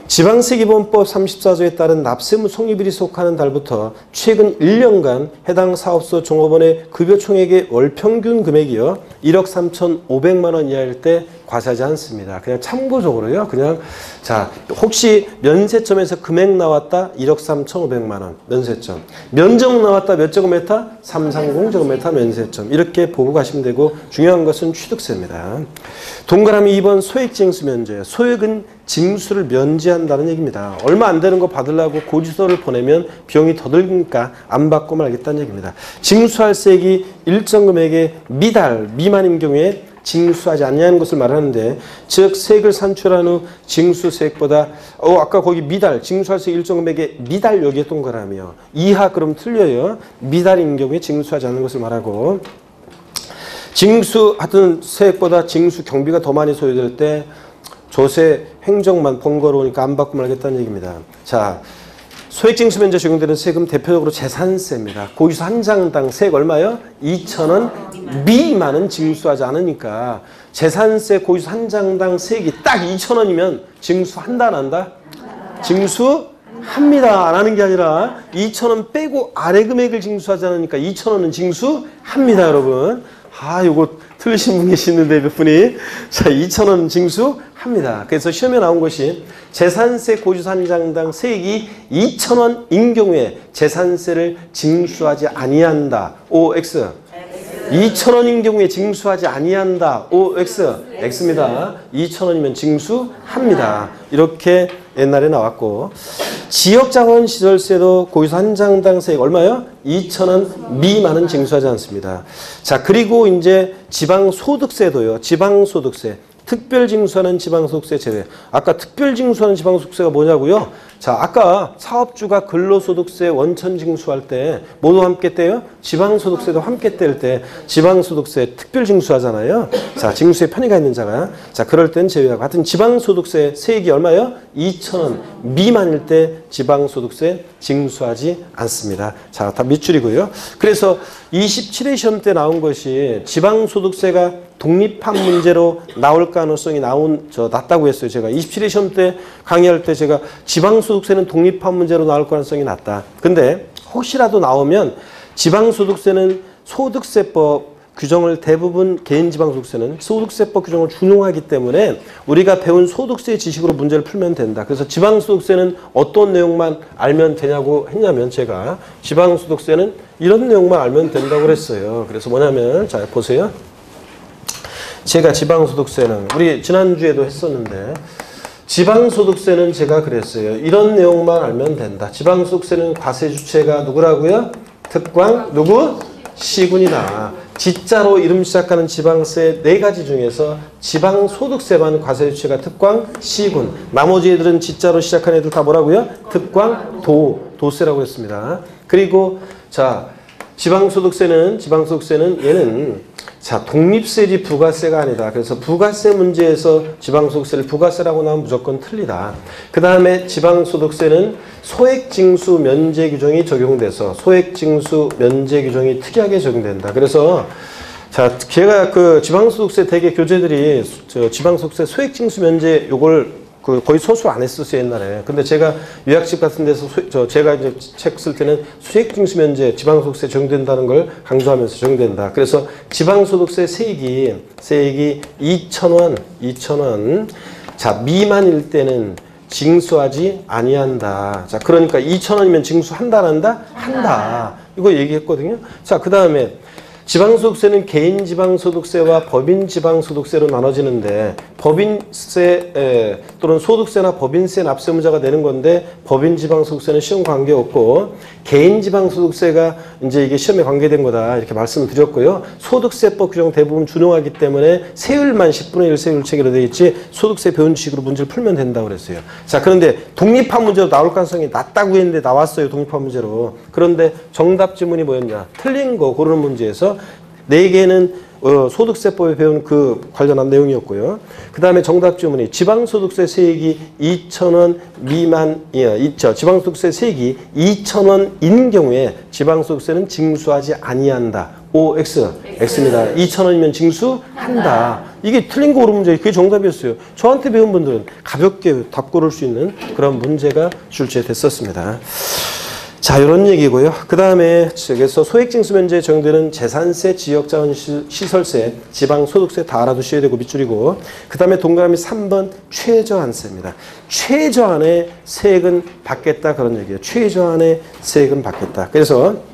지방세기본법 34조에 따른 납세무 성립일이 속하는 달부터 최근 1년간 해당 사업소 종업원의 급여 총액의 월 평균 금액이요 1억 3,500만 원 이하일 때 과세하지 않습니다. 그냥 참고적으로요. 그냥 자, 혹시 면세점에서 금액 나왔다 1억 3,500만 원 면세점. 면적 나왔다 몇 제곱미터? 330제곱미터 면세점. 이렇게 보고 가시면 되고 중요한 것은 취득세입니다. 동그라미 2번 소액징수 면제. 소액은 징수를 면제한다는 얘기입니다. 얼마 안 되는 거 받으려고 고지서를 보내면 비용이 더 들니까 안 받고 말겠다는 얘기입니다. 징수할 세액이 일정 금액의 미만인 경우에 징수하지 않냐는 것을 말하는데, 즉 세액을 산출한 후 징수세액보다 아까 거기 징수할 세액 일정 금액의 여기에 동그라미요. 이하 그럼 틀려요. 미달인 경우에 징수하지 않는 것을 말하고, 징수하던 세액보다 징수 경비가 더 많이 소요될 때 조세 행정만 번거로우니까 안 받고 말겠다는 얘기입니다. 자, 소액징수 면제 적용되는 세금 대표적으로 재산세입니다. 고기수 한 장당 세액 얼마요? 2,000원 미만은 징수하지 않으니까 재산세 고기수 한 장당 세액이 딱 2,000원이면 징수한다 안 한다? 징수합니다. 안 하는 게 아니라 2,000원 빼고 아래 금액을 징수하지 않으니까 2,000원은 징수합니다, 여러분. 요거 틀리신 분 계시는데 몇 분이. 자, 2,000원 징수합니다. 그래서 시험에 나온 것이 재산세 고지수 한 장당 세액이 2,000원인 경우에 재산세를 징수하지 아니한다. OX. 2,000원인 경우에 징수하지 아니한다. OX. X입니다. 2,000원이면 징수합니다. 이렇게 옛날에 나왔고, 지역자원 시설세도 고기수 한 장당 세액 얼마요? 2,000원 미만은 징수하지 않습니다. 자, 그리고 이제 지방소득세도요. 지방소득세. 특별징수하는 지방소득세 제외. 아까 특별징수하는 지방소득세가 뭐냐고요? 자, 아까 사업주가 근로소득세 원천징수할 때 모두 함께 떼요? 지방소득세도 함께 뗄 때 지방소득세 특별징수하잖아요. 자, 징수에 편의가 있는 자가. 자, 그럴 땐 제외하고. 하여튼 지방소득세 세액이 얼마요? 2,000원 미만일 때 지방소득세 징수하지 않습니다. 자, 다 밑줄이고요. 그래서 27회 시험 때 나온 것이 지방소득세가 독립한 문제로 나올 가능성이 낮다고 했어요. 제가 27회 시험 때 강의할 때 제가 지방소득세는 독립한 문제로 나올 가능성이 낮다. 근데 혹시라도 나오면 지방소득세는 소득세법 규정을 대부분 개인지방소득세는 소득세법 규정을 준용하기 때문에 우리가 배운 소득세 지식으로 문제를 풀면 된다. 그래서 지방소득세는 어떤 내용만 알면 되냐고 했냐면 제가 지방소득세는 이런 내용만 알면 된다고 그랬어요. 그래서 뭐냐면 자 보세요. 제가 지방소득세는 우리 지난주에도 했었는데 지방소득세는 제가 그랬어요. 이런 내용만 알면 된다. 지방소득세는 과세 주체가 누구라고요? 특광 누구? 시군이다. 지자로 이름 시작하는 지방세 4가지 중에서 지방소득세만 과세 주체가 특광 시군. 나머지 애들은 지자로 시작하는 애들 다 뭐라고요? 특광 도세라고 했습니다. 그리고 자 지방소득세는 얘는 자, 독립세지 부가세가 아니다. 그래서 부가세 문제에서 지방소득세를 부가세라고 나오면 무조건 틀리다. 그 다음에 지방소득세는 소액징수 면제 규정이 적용돼서 소액징수 면제 규정이 특이하게 적용된다. 그래서 자, 제가 그 지방소득세 대개 교재들이 지방소득세 소액징수 면제 요걸 거의 소수 안 했었어요, 옛날에. 근데 제가 요약집 같은 데서 제가 이제 책 쓸 때는 수익징수 면제, 지방소득세 적용된다는 걸 강조하면서 적용된다. 그래서 지방소득세 세액이 2,000원. 자, 미만일 때는 징수하지 아니한다. 자, 그러니까 2,000원이면 징수한다, 안 한다? 한다. 이거 얘기했거든요. 자, 그 다음에 지방소득세는 개인지방소득세와 법인지방소득세로 나눠지는데 법인세 또는 소득세나 법인세 납세문자가 내는 건데 법인지방소득세는 시험 관계없고 개인지방소득세가 이제 이게 시험에 관계된 거다 이렇게 말씀을 드렸고요. 소득세법 규정 대부분 준용하기 때문에 세율만 10분의 1 세율 체계로 되어 있지 소득세 배운식으로 문제를 풀면 된다고 그랬어요. 자, 그런데 독립한 문제로 나올 가능성이 낮다고 했는데 나왔어요. 독립한 문제로. 그런데 정답 지문이 뭐였냐? 틀린 거 고르는 문제에서 4개는 소득세법에 배운 그 관련한 내용이었고요. 그 다음에 정답 지문이 지방소득세 세액이 2,000원 미만이야. 지방소득세 세액이 2,000원인 경우에 지방소득세는 징수하지 아니한다. OX, X입니다. 2,000원이면 징수한다. 이게 틀린 거 고른 문제, 그게 정답이었어요. 저한테 배운 분들은 가볍게 답 고를 수 있는 그런 문제가 출제됐었습니다. 자, 이런 얘기고요. 그 다음에 여기서 소액징수면제에 적용되는 재산세, 지역자원시설세, 지방소득세 다 알아두셔야 되고 밑줄이고 그 다음에 동그라미 3번 최저한세입니다. 최저한의 세액은 받겠다 그런 얘기예요. 최저한의 세액은 받겠다. 그래서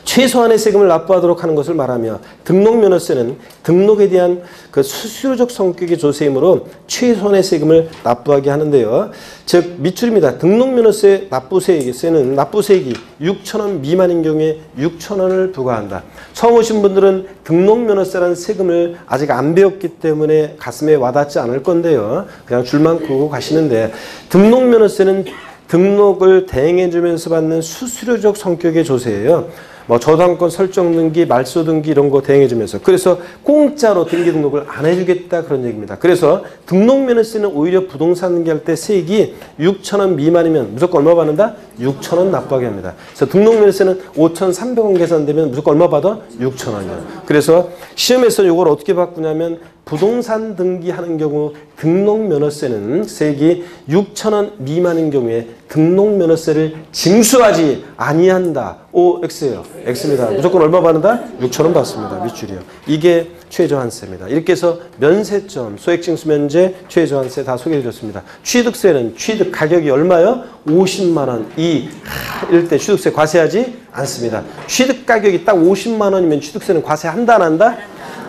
최소한의 세금을 납부하도록 하는 것을 말하며 등록면허세는 등록에 대한 그 수수료적 성격의 조세이므로 최소한의 세금을 납부하게 하는데요. 즉 밑줄입니다. 등록면허세 납부세액세는 납부세액이 6,000원 미만인 경우에 6,000원을 부과한다. 처음 오신 분들은 등록면허세라는 세금을 아직 안 배웠기 때문에 가슴에 와닿지 않을 건데요. 그냥 줄만 그고 가시는데 등록면허세는 등록을 대행해주면서 받는 수수료적 성격의 조세예요. 뭐 저당권 설정 등기, 말소 등기 이런 거 대행해주면서 그래서 공짜로 등기 등록을 안 해주겠다 그런 얘기입니다. 그래서 등록면허세는 오히려 부동산 등기할 때 세액이 6,000원 미만이면 무조건 얼마 받는다? 6,000원 납부하게 합니다. 그래서 등록면허세는 5,300원 계산되면 무조건 얼마 받아? 6,000원이요. 그래서 시험에서 이걸 어떻게 바꾸냐면 부동산 등기하는 경우 등록면허세는 세액이 6,000원 미만인 경우에 등록면허세를 징수하지 아니한다. OX예요. X입니다. 무조건 얼마 받는다? 6,000원 받습니다. 밑줄이요. 이게 최저한세입니다. 이렇게 해서 면세점, 소액징수면제, 최저한세 다 소개해드렸습니다. 취득세는 취득 가격이 얼마요? 50만 원. 이럴 때 취득세 과세하지 않습니다. 취득 가격이 딱 50만 원이면 취득세는 과세한다 안 한다?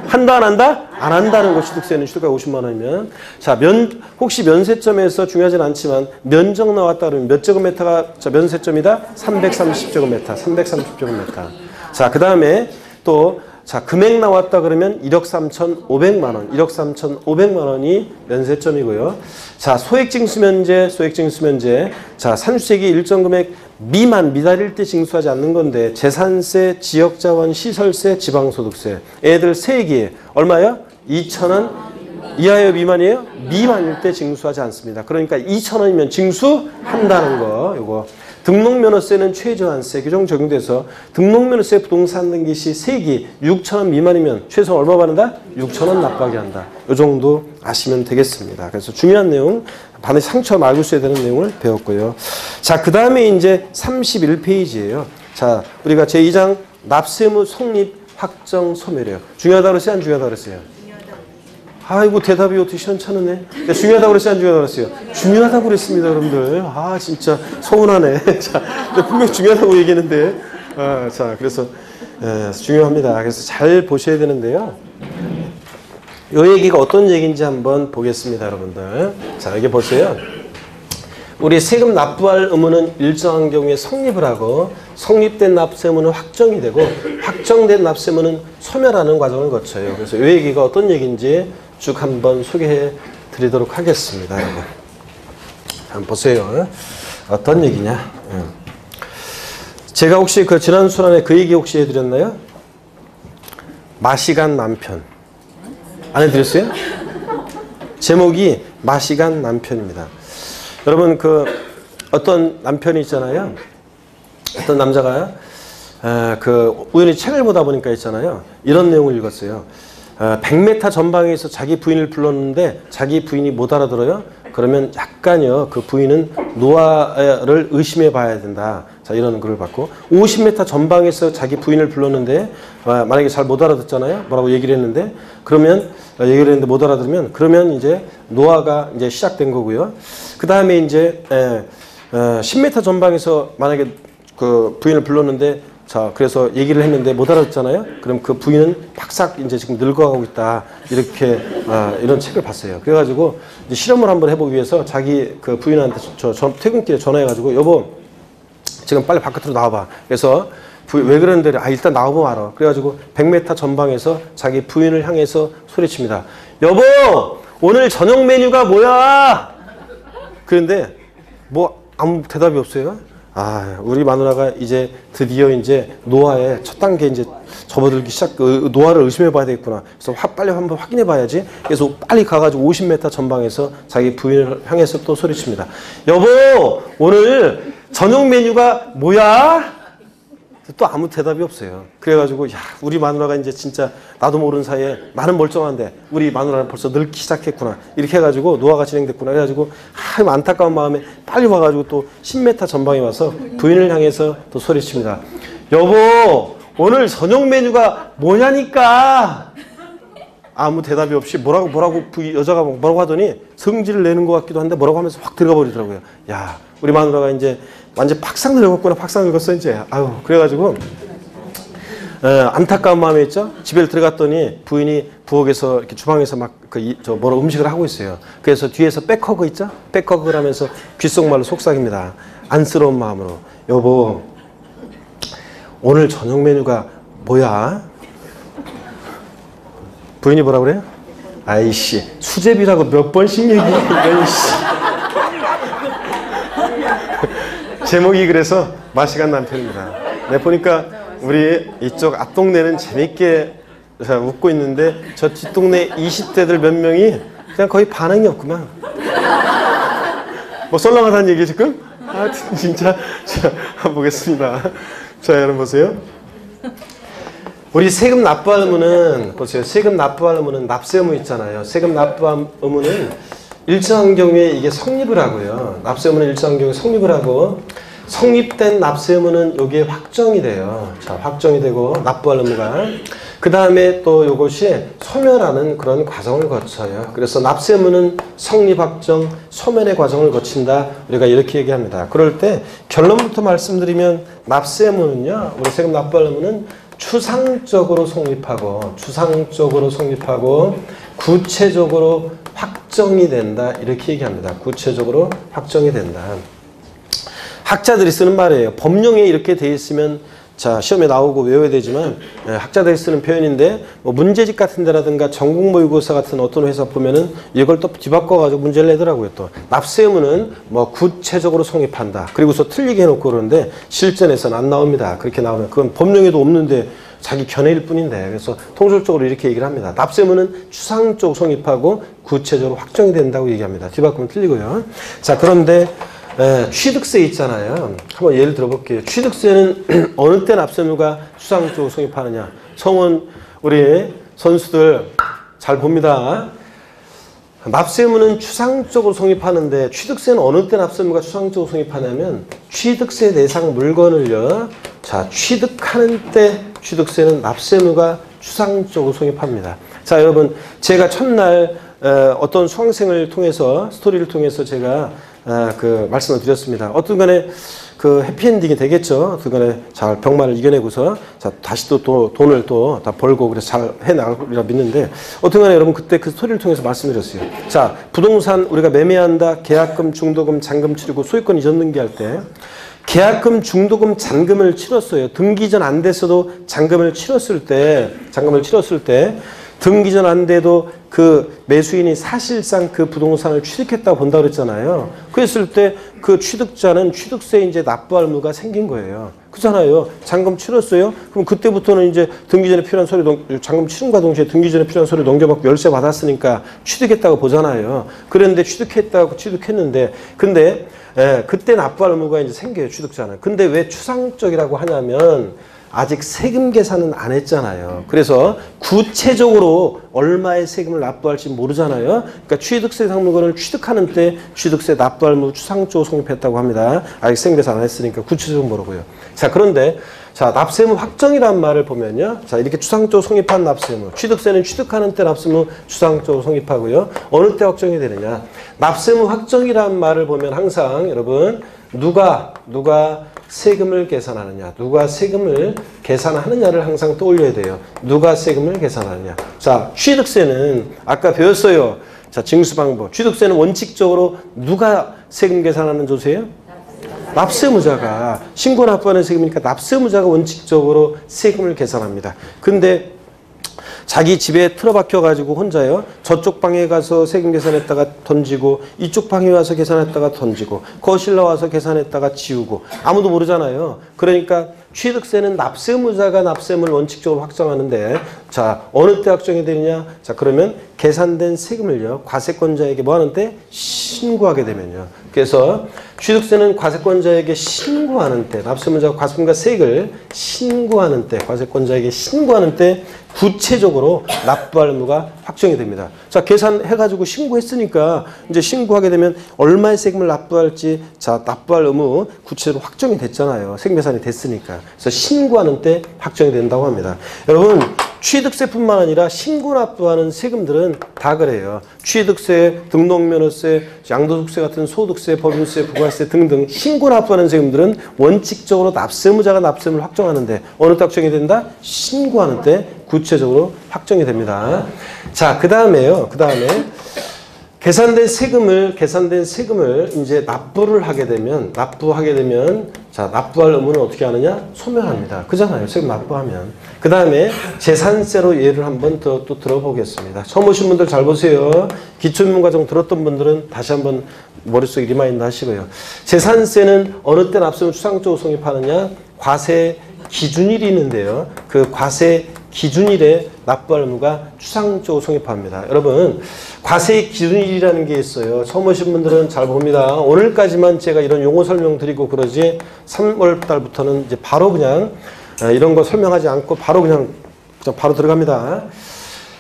한다 안 한다? 안 한다는 거 취득세는 취득가 50만 원이면 자, 혹시 면세점에서 중요하진 않지만 면적 나왔다 그러면 몇 제곱미터가 면세점이다? 330제곱미터. 330제곱미터. 자, 그 다음에 또 자, 금액 나왔다 그러면 1억 3,500만 원. 1억 3,500만 원이 면세점이고요. 자, 소액징수면제. 자, 산출세액이 일정 금액 미달일 때 징수하지 않는 건데 재산세, 지역자원, 시설세, 지방소득세. 애들 세액이 얼마예요? 2,000원 이하예요? 미만이에요? 미만일 때 징수하지 않습니다. 그러니까 2,000원이면 징수한다는 거. 요거. 등록면허세는 최저한세 규정 적용돼서 등록면허세 부동산 등기 시 세액이 6,000원 미만이면 최소 얼마 받는다? 6,000원 납부하게 한다. 이 정도 아시면 되겠습니다. 그래서 중요한 내용, 반드시 상처 알고 있어야 되는 내용을 배웠고요. 자, 그 다음에 이제 31페이지예요. 자, 우리가 제2장 납세무 성립 확정 소멸이에요. 중요하다고 그랬어요? 안 중요하다고 그랬어요? 아이고 대답이 어떻게 시원찮으네. 중요하다고 그랬어요? 안 중요하다고 그랬어요? 중요하다고 그랬습니다 여러분들. 아 진짜 서운하네. 자, 분명히 중요하다고 얘기했는데 자 그래서 중요합니다. 그래서 잘 보셔야 되는데요. 이 얘기가 어떤 얘기인지 한번 보겠습니다 여러분들. 자 여기 보세요. 우리 세금 납부할 의무는 일정한 경우에 성립을 하고 성립된 납세무는 확정이 되고 확정된 납세무는 소멸하는 과정을 거쳐요. 그래서 이 얘기가 어떤 얘기인지 쭉 한번 소개해 드리도록 하겠습니다. 여러분. 한번 보세요. 어떤 얘기냐. 제가 혹시 그 지난 시간에 그 얘기 혹시 해드렸나요? 마시간 남편. 안 해드렸어요? 제목이 마시간 남편입니다. 여러분 그 어떤 남편이 있잖아요. 어떤 남자가 그 우연히 책을 보다 보니까 있잖아요. 이런 내용을 읽었어요. 100m 전방에서 자기 부인을 불렀는데 자기 부인이 못 알아들어요. 그러면 약간요 그 부인은 노화를 의심해 봐야 된다. 자 이런 글을 받고 50m 전방에서 자기 부인을 불렀는데 만약에 잘 못 알아듣잖아요. 뭐라고 얘기를 했는데 그러면 얘기를 했는데 못 알아들으면 그러면 이제 노화가 이제 시작된 거고요. 그 다음에 이제 10m 전방에서 만약에 그 부인을 불렀는데 자, 그래서 얘기를 했는데 못 알아듣잖아요. 그럼 그 부인은 팍싹 이제 지금 늙어가고 있다. 이렇게, 이런 책을 봤어요. 그래가지고 이제 실험을 한번 해보기 위해서 자기 그 부인한테 퇴근길에 전화해가지고 여보, 지금 빨리 바깥으로 나와봐. 그래서 왜 그러는데, 일단 나와보면 알아. 그래가지고 100m 전방에서 자기 부인을 향해서 소리칩니다. 여보, 오늘 저녁 메뉴가 뭐야? 그런데 뭐 아무 대답이 없어요. 우리 마누라가 이제 드디어 이제 노화의 첫 단계 이제 접어들기 노화를 의심해 봐야 되겠구나. 그래서 빨리 한번 확인해 봐야지. 그래서 빨리 가가지고 50m 전방에서 자기 부인을 향해서 또 소리칩니다. 여보, 오늘 저녁 메뉴가 뭐야? 또 아무 대답이 없어요. 그래가지고 우리 마누라가 이제 진짜 나도 모르는 사이에 나는 멀쩡한데 우리 마누라는 벌써 늙기 시작했구나. 이렇게 해가지고 노화가 진행됐구나. 그래가지고 안타까운 마음에 빨리 와가지고 또 10m 전방에 와서 부인을 향해서 또 소리칩니다. 여보, 오늘 저녁 메뉴가 뭐냐니까. 아무 대답이 없이 여자가 뭐라고 하더니 성질을 내는 것 같기도 한데 뭐라고 하면서 확 들어가 버리더라고요. 우리 마누라가 이제 완전 팍상 늙었구나. 팍상 늙었어 이제. 그래가지고 안타까운 마음이 있죠. 집에 들어갔더니 부인이 부엌에서 이렇게 주방에서 막 음식을 하고 있어요. 그래서 뒤에서 백허그 있죠. 백허그를 하면서 귓속말로 속삭입니다. 안쓰러운 마음으로. 여보, 오늘 저녁 메뉴가 뭐야? 부인이 뭐라 그래요? 아이씨, 수제비라고 몇 번씩 얘기해. 제목이 그래서 맛이 간 남편입니다. 네, 보니까 우리 이쪽 앞동네는 재밌게 웃고 있는데 저 뒷동네 20대들 몇 명이 그냥 거의 반응이 없구만. 뭐 썰렁하다는 얘기 지금? 진짜. 자, 한번 보겠습니다. 자, 여러분 보세요. 우리 세금 납부할 의무는 보세요. 세금 납부할 의무는 납세 의무 있잖아요. 세금 납부할 의무는 일정한 경우에 이게 성립을 하고요. 납세 의무는 일정한 경우에 성립을 하고 성립된 납세 의무는 여기에 확정이 돼요. 자, 확정이 되고 납부할 의무가 그 다음에 또 이것이 소멸하는 그런 과정을 거쳐요. 그래서 납세 의무는 성립, 확정, 소멸의 과정을 거친다. 우리가 이렇게 얘기합니다. 그럴 때 결론부터 말씀드리면 납세 의무는요. 우리 세금 납부할 의무는 추상적으로 성립하고 구체적으로 확정이 된다. 이렇게 얘기합니다. 구체적으로 확정이 된다. 학자들이 쓰는 말이에요. 법령에 이렇게 돼 있으면 자, 시험에 나오고 외워야 되지만 학자들이 쓰는 표현인데 뭐 문제집 같은 데라든가 전국모의고사 같은 어떤 회사 보면은 이걸 또 뒤바꿔 가지고 문제를 내더라고요. 또 납세 의무는 뭐 구체적으로 성립한다. 그리고서 틀리게 해놓고 그러는데 실전에서는 안 나옵니다. 그렇게 나오면 그건 법령에도 없는데 자기 견해일 뿐인데 그래서 통설적으로 이렇게 얘기를 합니다. 납세 의무는 추상적으로 성립하고 구체적으로 확정이 된다고 얘기합니다. 뒤바꾸면 틀리고요. 자, 그런데 취득세 있잖아요. 한번 예를 들어볼게요. 취득세는 어느 때 납세 의무가 추상적으로 성립하느냐. 성은 우리 선수들 잘 봅니다. 납세 의무는 추상적으로 성립하는데 취득세는 어느 때 납세 의무가 추상적으로 성립하냐면 취득세 대상 물건을요. 자, 취득하는 때 취득세는 납세 의무가 추상적으로 성립합니다. 자, 여러분 제가 첫날 어떤 수강생을 통해서 스토리를 통해서 제가 그 말씀을 드렸습니다. 어떤 간에 그 해피엔딩이 되겠죠. 어떤 간에 잘 병마를 이겨내고서 자, 다시 또 돈을 또 다 벌고 그래서 잘 해나갈 거라 믿는데 어떤 간에 여러분 그때 그 스토리를 통해서 말씀드렸어요. 자, 부동산 우리가 매매한다. 계약금, 중도금, 잔금 치르고 소유권 이전 등기할 때 계약금, 중도금, 잔금을 치렀어요. 등기 전 안 됐어도 잔금을 치렀을 때 등기 전 안 돼도 그 매수인이 사실상 그 부동산을 취득했다고 본다 그랬잖아요. 그랬을 때 그 취득자는 취득세 이제 납부할 의무가 생긴 거예요. 그렇잖아요. 잔금 치렀어요. 그럼 그때부터는 이제 등기 전에 필요한 서류 잔금 치른과 동시에 등기 전에 필요한 서류 넘겨받고 열쇠 받았으니까 취득했다고 보잖아요. 그런데 취득했는데 근데 그때 납부할 의무가 이제 생겨요. 취득자는. 근데 왜 추상적이라고 하냐면 아직 세금 계산은 안 했잖아요. 그래서 구체적으로 얼마의 세금을 납부할지 모르잖아요. 그러니까 취득세 대상 물건을 취득하는 때 취득세 납부할 의무 추상적으로 성립했다고 합니다. 아직 세금 계산 안 했으니까 구체적으로 모르고요. 자, 그런데 자, 납세 의무 확정이라는 말을 보면요. 자, 이렇게 추상적으로 성립한 납세 의무. 취득세는 취득하는 때 납세 의무 추상적으로 성립하고요. 어느 때 확정이 되느냐. 납세 의무 확정이라는 말을 보면 항상 여러분 누가 세금을 계산하느냐, 누가 세금을 계산하느냐를 항상 떠올려야 돼요. 누가 세금을 계산하느냐. 자, 취득세는 아까 배웠어요. 자, 징수 방법. 취득세는 원칙적으로 누가 세금 계산하는 조세예요? 납세무자가. 신고 납부하는 세금이니까 납세무자가 원칙적으로 세금을 계산합니다. 근데 자기 집에 틀어박혀 가지고 혼자요. 저쪽 방에 가서 세금 계산했다가 던지고 이쪽 방에 와서 계산했다가 던지고 거실 나와서 계산했다가 지우고 아무도 모르잖아요. 그러니까 취득세는 납세무자가 납세금을 원칙적으로 확정하는데 자, 어느 때 확정이 되느냐? 자, 그러면 계산된 세금을요. 과세권자에게 뭐 하는 때? 신고하게 되면요. 그래서 취득세는 과세권자에게 신고하는 때, 납세무자가 과세금과 세액을 신고하는 때, 과세권자에게 신고하는 때 구체적으로 납부할 의무가 확정이 됩니다. 자, 계산해가지고 신고했으니까 이제 신고하게 되면 얼마의 세금을 납부할지 자, 납부할 의무 구체적으로 확정이 됐잖아요. 세금 계산이 됐으니까. 그래서 신고하는 때 확정이 된다고 합니다. 여러분, 취득세뿐만 아니라 신고 납부하는 세금들은 다 그래요. 취득세, 등록면허세, 양도소득세 같은 소득세, 법인세, 부가세 등등 신고 납부하는 세금들은 원칙적으로 납세무자가 납세금을 확정하는데 어느 때 확정이 된다? 신고하는 때 구체적으로 확정이 됩니다. 자, 그 다음에 계산된 세금을 이제 납부하게 되면 자, 납부할 의무는 어떻게 하느냐? 소멸합니다. 그잖아요. 세금 납부하면. 그 다음에 재산세로 예를 한번 또 들어보겠습니다. 처음 오신 분들 잘 보세요. 기초인문과정 들었던 분들은 다시 한번 머릿속에 리마인드 하시고요. 재산세는 어느 때 납세금을 추상적으로 성립하느냐? 과세 기준일이 있는데요. 그 과세 기준일에 납부할 의무가 추상적으로 성립합니다. 여러분, 과세 기준일이라는 게 있어요. 처음 오신 분들은 잘 봅니다. 오늘까지만 제가 이런 용어 설명드리고 그러지 3월 달부터는 이제 바로 그냥 이런 거 설명하지 않고 바로 바로 들어갑니다.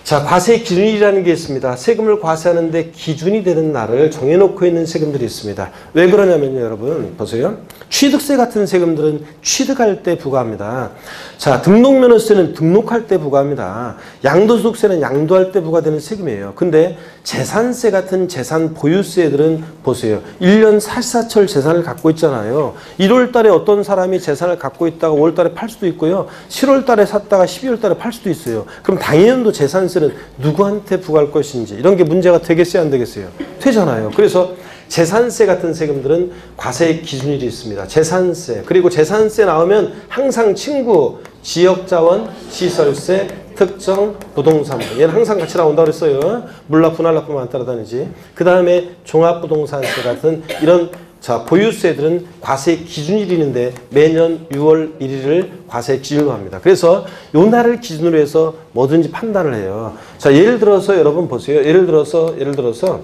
자, 과세 기준일이라는 게 있습니다. 세금을 과세하는데 기준이 되는 날을 정해놓고 있는 세금들이 있습니다. 왜 그러냐면요, 여러분 보세요. 취득세 같은 세금들은 취득할 때 부과합니다. 자, 등록면허세는 등록할 때 부과합니다. 양도소득세는 양도할 때 부과되는 세금이에요. 근데 재산세 같은 재산 보유세들은 보세요. 1년 살사철 재산을 갖고 있잖아요. 1월 달에 어떤 사람이 재산을 갖고 있다가 5월 달에 팔 수도 있고요. 7월 달에 샀다가 12월 달에 팔 수도 있어요. 그럼 당연도 재산세는 누구한테 부과할 것인지 이런 게 문제가 되겠어요, 안 되겠어요? 되잖아요. 그래서 재산세 같은 세금들은 과세 기준일이 있습니다. 재산세, 그리고 재산세 나오면 항상 친구, 지역자원, 시설세, 특정 부동산, 얘는 항상 같이 나온다고 그랬어요. 물납부, 날납부만 안 따라다니지. 그 다음에 종합부동산세 같은 이런 자, 보유세들은 과세 기준일이 있는데 매년 6월 1일을 과세 기준으로 합니다. 그래서 요 날을 기준으로 해서 뭐든지 판단을 해요. 자, 예를 들어서 여러분 보세요. 예를 들어서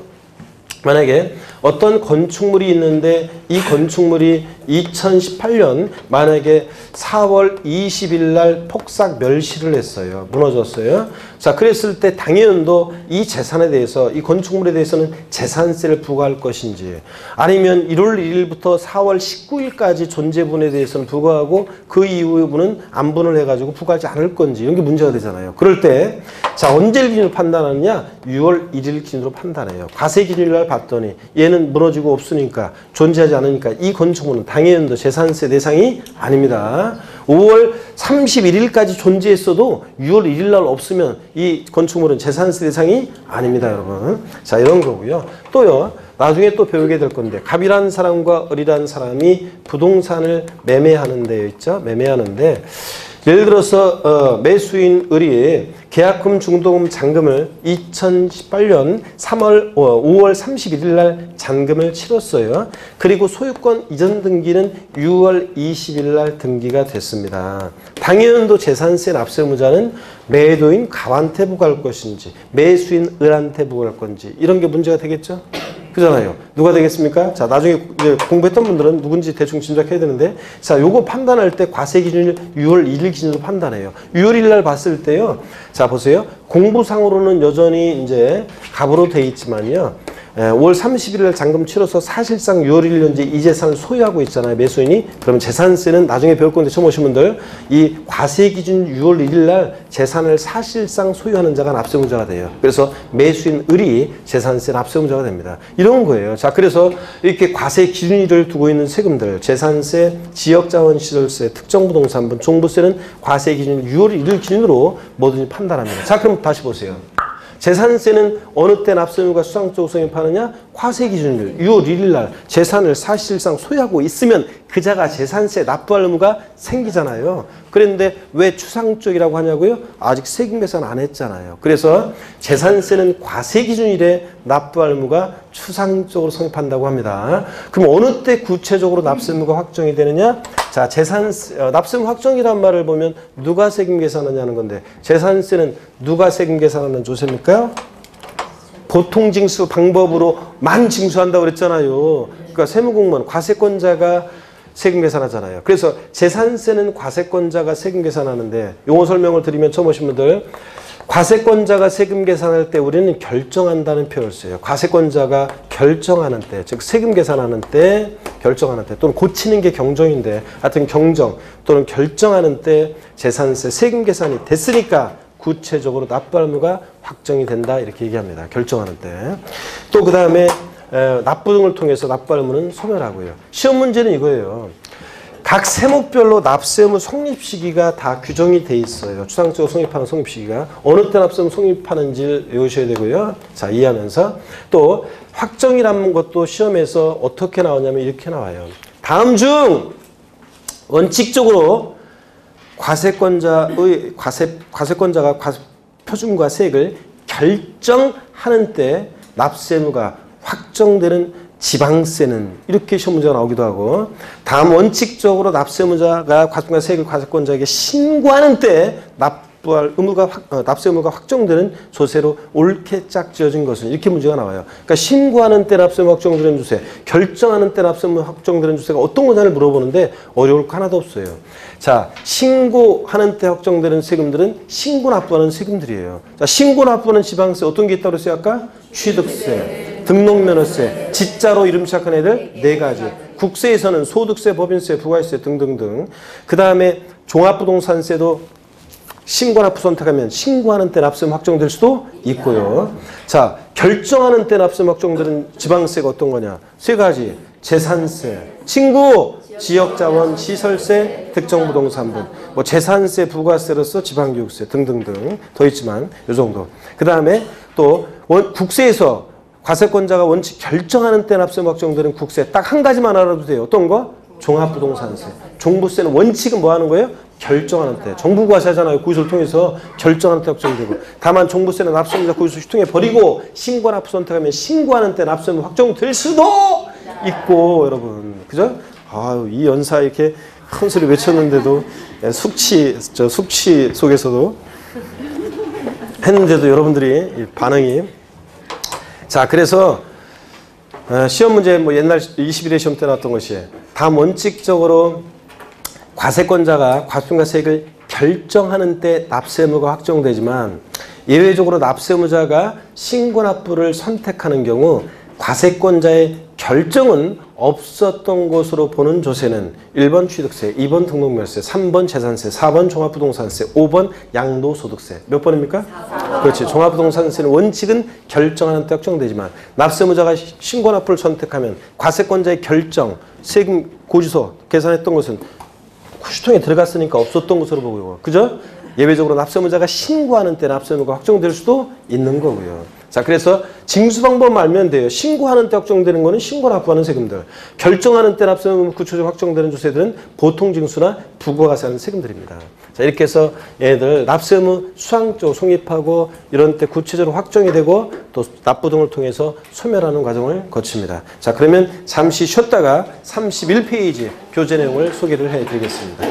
만약에 어떤 건축물이 있는데 이 건축물이 2018년 만약에 4월 20일 날 폭삭 멸실을 했어요. 무너졌어요. 자, 그랬을 때 당연도 이 재산에 대해서 이 건축물에 대해서는 재산세를 부과할 것인지 아니면 1월 1일부터 4월 19일까지 존재분에 대해서는 부과하고 그 이후분은 안분을 해가지고 부과하지 않을 건지 이런 게 문제가 되잖아요. 그럴 때 자, 언제를 기준으로 판단하느냐? 6월 1일 기준으로 판단해요. 과세 기준일 날 봤더니 얘는 무너지고 없으니까 존재하지 않으니까 이 건축물은 당연도 재산세 대상이 아닙니다. 5월 31일까지 존재했어도 6월 1일 날 없으면 이 건축물은 재산세 대상이 아닙니다, 여러분. 자, 이런 거고요. 또요. 나중에 또 배우게 될 건데 갑이라는 사람과 을이라는 사람이 부동산을 매매하는 데요 있죠? 매매하는데 예를 들어서 매수인 을이 계약금, 중도금, 잔금을 2018년 5월 31일 날 잔금을 치렀어요. 그리고 소유권 이전 등기는 6월 20일 날 등기가 됐습니다. 당연도 재산세 납세의무자는 매도인 갑한테 부과할 것인지 매수인 을한테 부과할 건지 이런 게 문제가 되겠죠? 그잖아요. 누가 되겠습니까? 자, 나중에 이제 공부했던 분들은 누군지 대충 짐작해야 되는데 자, 요거 판단할 때 과세 기준일 6월 1일 기준으로 판단해요. 6월 1일 날 봤을 때요. 자, 보세요. 공부상으로는 여전히 이제 갑으로 돼 있지만요. 5월 31일 날 잔금 치러서 사실상 6월 1일 현재 이 재산을 소유하고 있잖아요. 매수인이. 그러면 재산세는 나중에 배울 건데 처음 오신 분들 이 과세 기준 6월 1일 날 재산을 사실상 소유하는 자가 납세무자가 돼요. 그래서 매수인 을이 재산세 납세무자가 됩니다. 이런 거예요. 자, 그래서 이렇게 과세 기준일을 두고 있는 세금들 재산세, 지역자원시설세, 특정부동산분, 종부세는 과세 기준 6월 1일 기준으로 뭐든지 판단합니다. 자, 그럼 다시 보세요. 재산세는 어느 때 납세의무가 수상적으로 성립하느냐? 과세 기준일 6월 1일 날 재산을 사실상 소유하고 있으면 그 자가 재산세 납부할 의무가 생기잖아요. 그런데 왜 추상적이라고 하냐고요? 아직 세금 계산 안 했잖아요. 그래서 재산세는 과세 기준일에 납부할 의무가 추상적으로 성립한다고 합니다. 그럼 어느 때 구체적으로 납세 의무가 확정이 되느냐? 자, 납세 의무 확정이란 말을 보면 누가 세금 계산하냐는 건데 재산세는 누가 세금 계산하는 조세입니까? 보통징수 방법으로만 징수한다고 그랬잖아요. 그러니까 세무공무원 과세권자가 세금 계산하잖아요. 그래서 재산세는 과세권자가 세금 계산하는데 용어 설명을 드리면 처음 오신 분들 과세권자가 세금 계산할 때 우리는 결정한다는 표현을 써요. 과세권자가 결정하는 때, 즉 세금 계산하는 때, 결정하는 때 또는 고치는 게 경정인데 하여튼 경정 또는 결정하는 때 재산세 세금 계산이 됐으니까 구체적으로 납부할 의무가 확정이 된다 이렇게 얘기합니다. 결정하는 때. 또 그 다음에 납부 등을 통해서 납부할 의무는 소멸하고요. 시험 문제는 이거예요. 각 세목별로 납세 의무 성립 시기가 다 규정이 돼 있어요. 추상적으로 성립하는 성립 시기가 어느 때 납세 의무 성립하는지 외우셔야 되고요. 자, 이해하면서 또 확정이라는 것도 시험에서 어떻게 나오냐면 이렇게 나와요. 다음 중 원칙적으로 과세권자가 표준과 세액을 결정하는 때 납세 의무가 확정되는 지방세는 이렇게 시험 문제가 나오기도 하고 다음 원칙적으로 납세 의무자가 과세권과 세액을 과세권자에게 신고하는 때 납세 의무가 확정되는 조세로 옳게 짝지어진 것은 이렇게 문제가 나와요. 그러니까 신고하는 때 납세 의무 확정되는 조세, 결정하는 때 납세 의무 확정되는 조세가 어떤 거냐를 물어보는데 어려울 거 하나도 없어요. 자, 신고하는 때 확정되는 세금들은 신고 납부하는 세금들이에요. 자, 신고 납부하는 지방세 어떤 게 있다고 그랬어요? 아까 취득세, 등록면허세, 지자로 이름 시작한 애들 4가지. 국세에서는 소득세, 법인세, 부가세 등등등. 그 다음에 종합부동산세도 신고 납부 선택하면 신고하는 때 납세 의무 확정될 수도 있고요. 자, 결정하는 때 납세 의무 확정되는 지방세가 어떤 거냐? 3가지. 재산세, 친구, 지역자원, 시설세, 특정부동산분, 뭐 재산세, 부가세로서 지방교육세 등등등 더 있지만 이 정도. 그 다음에 또 국세에서 과세권자가 원칙 결정하는 때 납세 의무 확정되는 국세 딱 한 가지만 알아도 돼요. 어떤 거? 종합부동산세. 종부세는 원칙은 뭐 하는 거예요? 결정하는 때. 정부가 하잖아요. 고의소를 통해서 결정하는 때 확정되고. 다만 종부세는 납세의무자 고의소 휴통해 버리고 신고 납부 선택하면 신고하는 때 납세 의무 확정될 수도 있고 여러분. 그죠? 아유, 이 연사 이렇게 큰 소리 외쳤는데도 숙취 속에서도 했는데도 여러분들이 반응이 자, 그래서 시험 문제 뭐 옛날 21회 시험 때 나왔던 것이 다음 원칙적으로 과세권자가 과세금과 세액을 결정하는 때 납세 의무가 확정되지만 예외적으로 납세 의무자가 신고 납부를 선택하는 경우 과세권자의 결정은 없었던 것으로 보는 조세는 1번 취득세, 2번 등록면허세, 3번 재산세, 4번 종합부동산세, 5번 양도소득세. 몇 번입니까? 4번. 그렇지. 종합부동산세는 원칙은 결정하는 때 확정되지만 납세의무자가 신고 납부를 선택하면 과세권자의 결정, 세금 고지서 계산했던 것은 휴통에 들어갔으니까 없었던 것으로 보고요. 그죠? 예외적으로 납세의무자가 신고하는 때 납세의무가 확정될 수도 있는 거고요. 자, 그래서 징수 방법만 알면 돼요. 신고하는 때 확정되는 거는 신고 납부하는 세금들. 결정하는 때 납세 의무 구체적으로 확정되는 조세들은 보통 징수나 부가가세하는 세금들입니다. 자, 이렇게 해서 얘들 납세 의무 수항적 성립하고 이런 때 구체적으로 확정이 되고 또 납부 등을 통해서 소멸하는 과정을 거칩니다. 자, 그러면 잠시 쉬었다가 31페이지 교재 내용을 소개를 해드리겠습니다.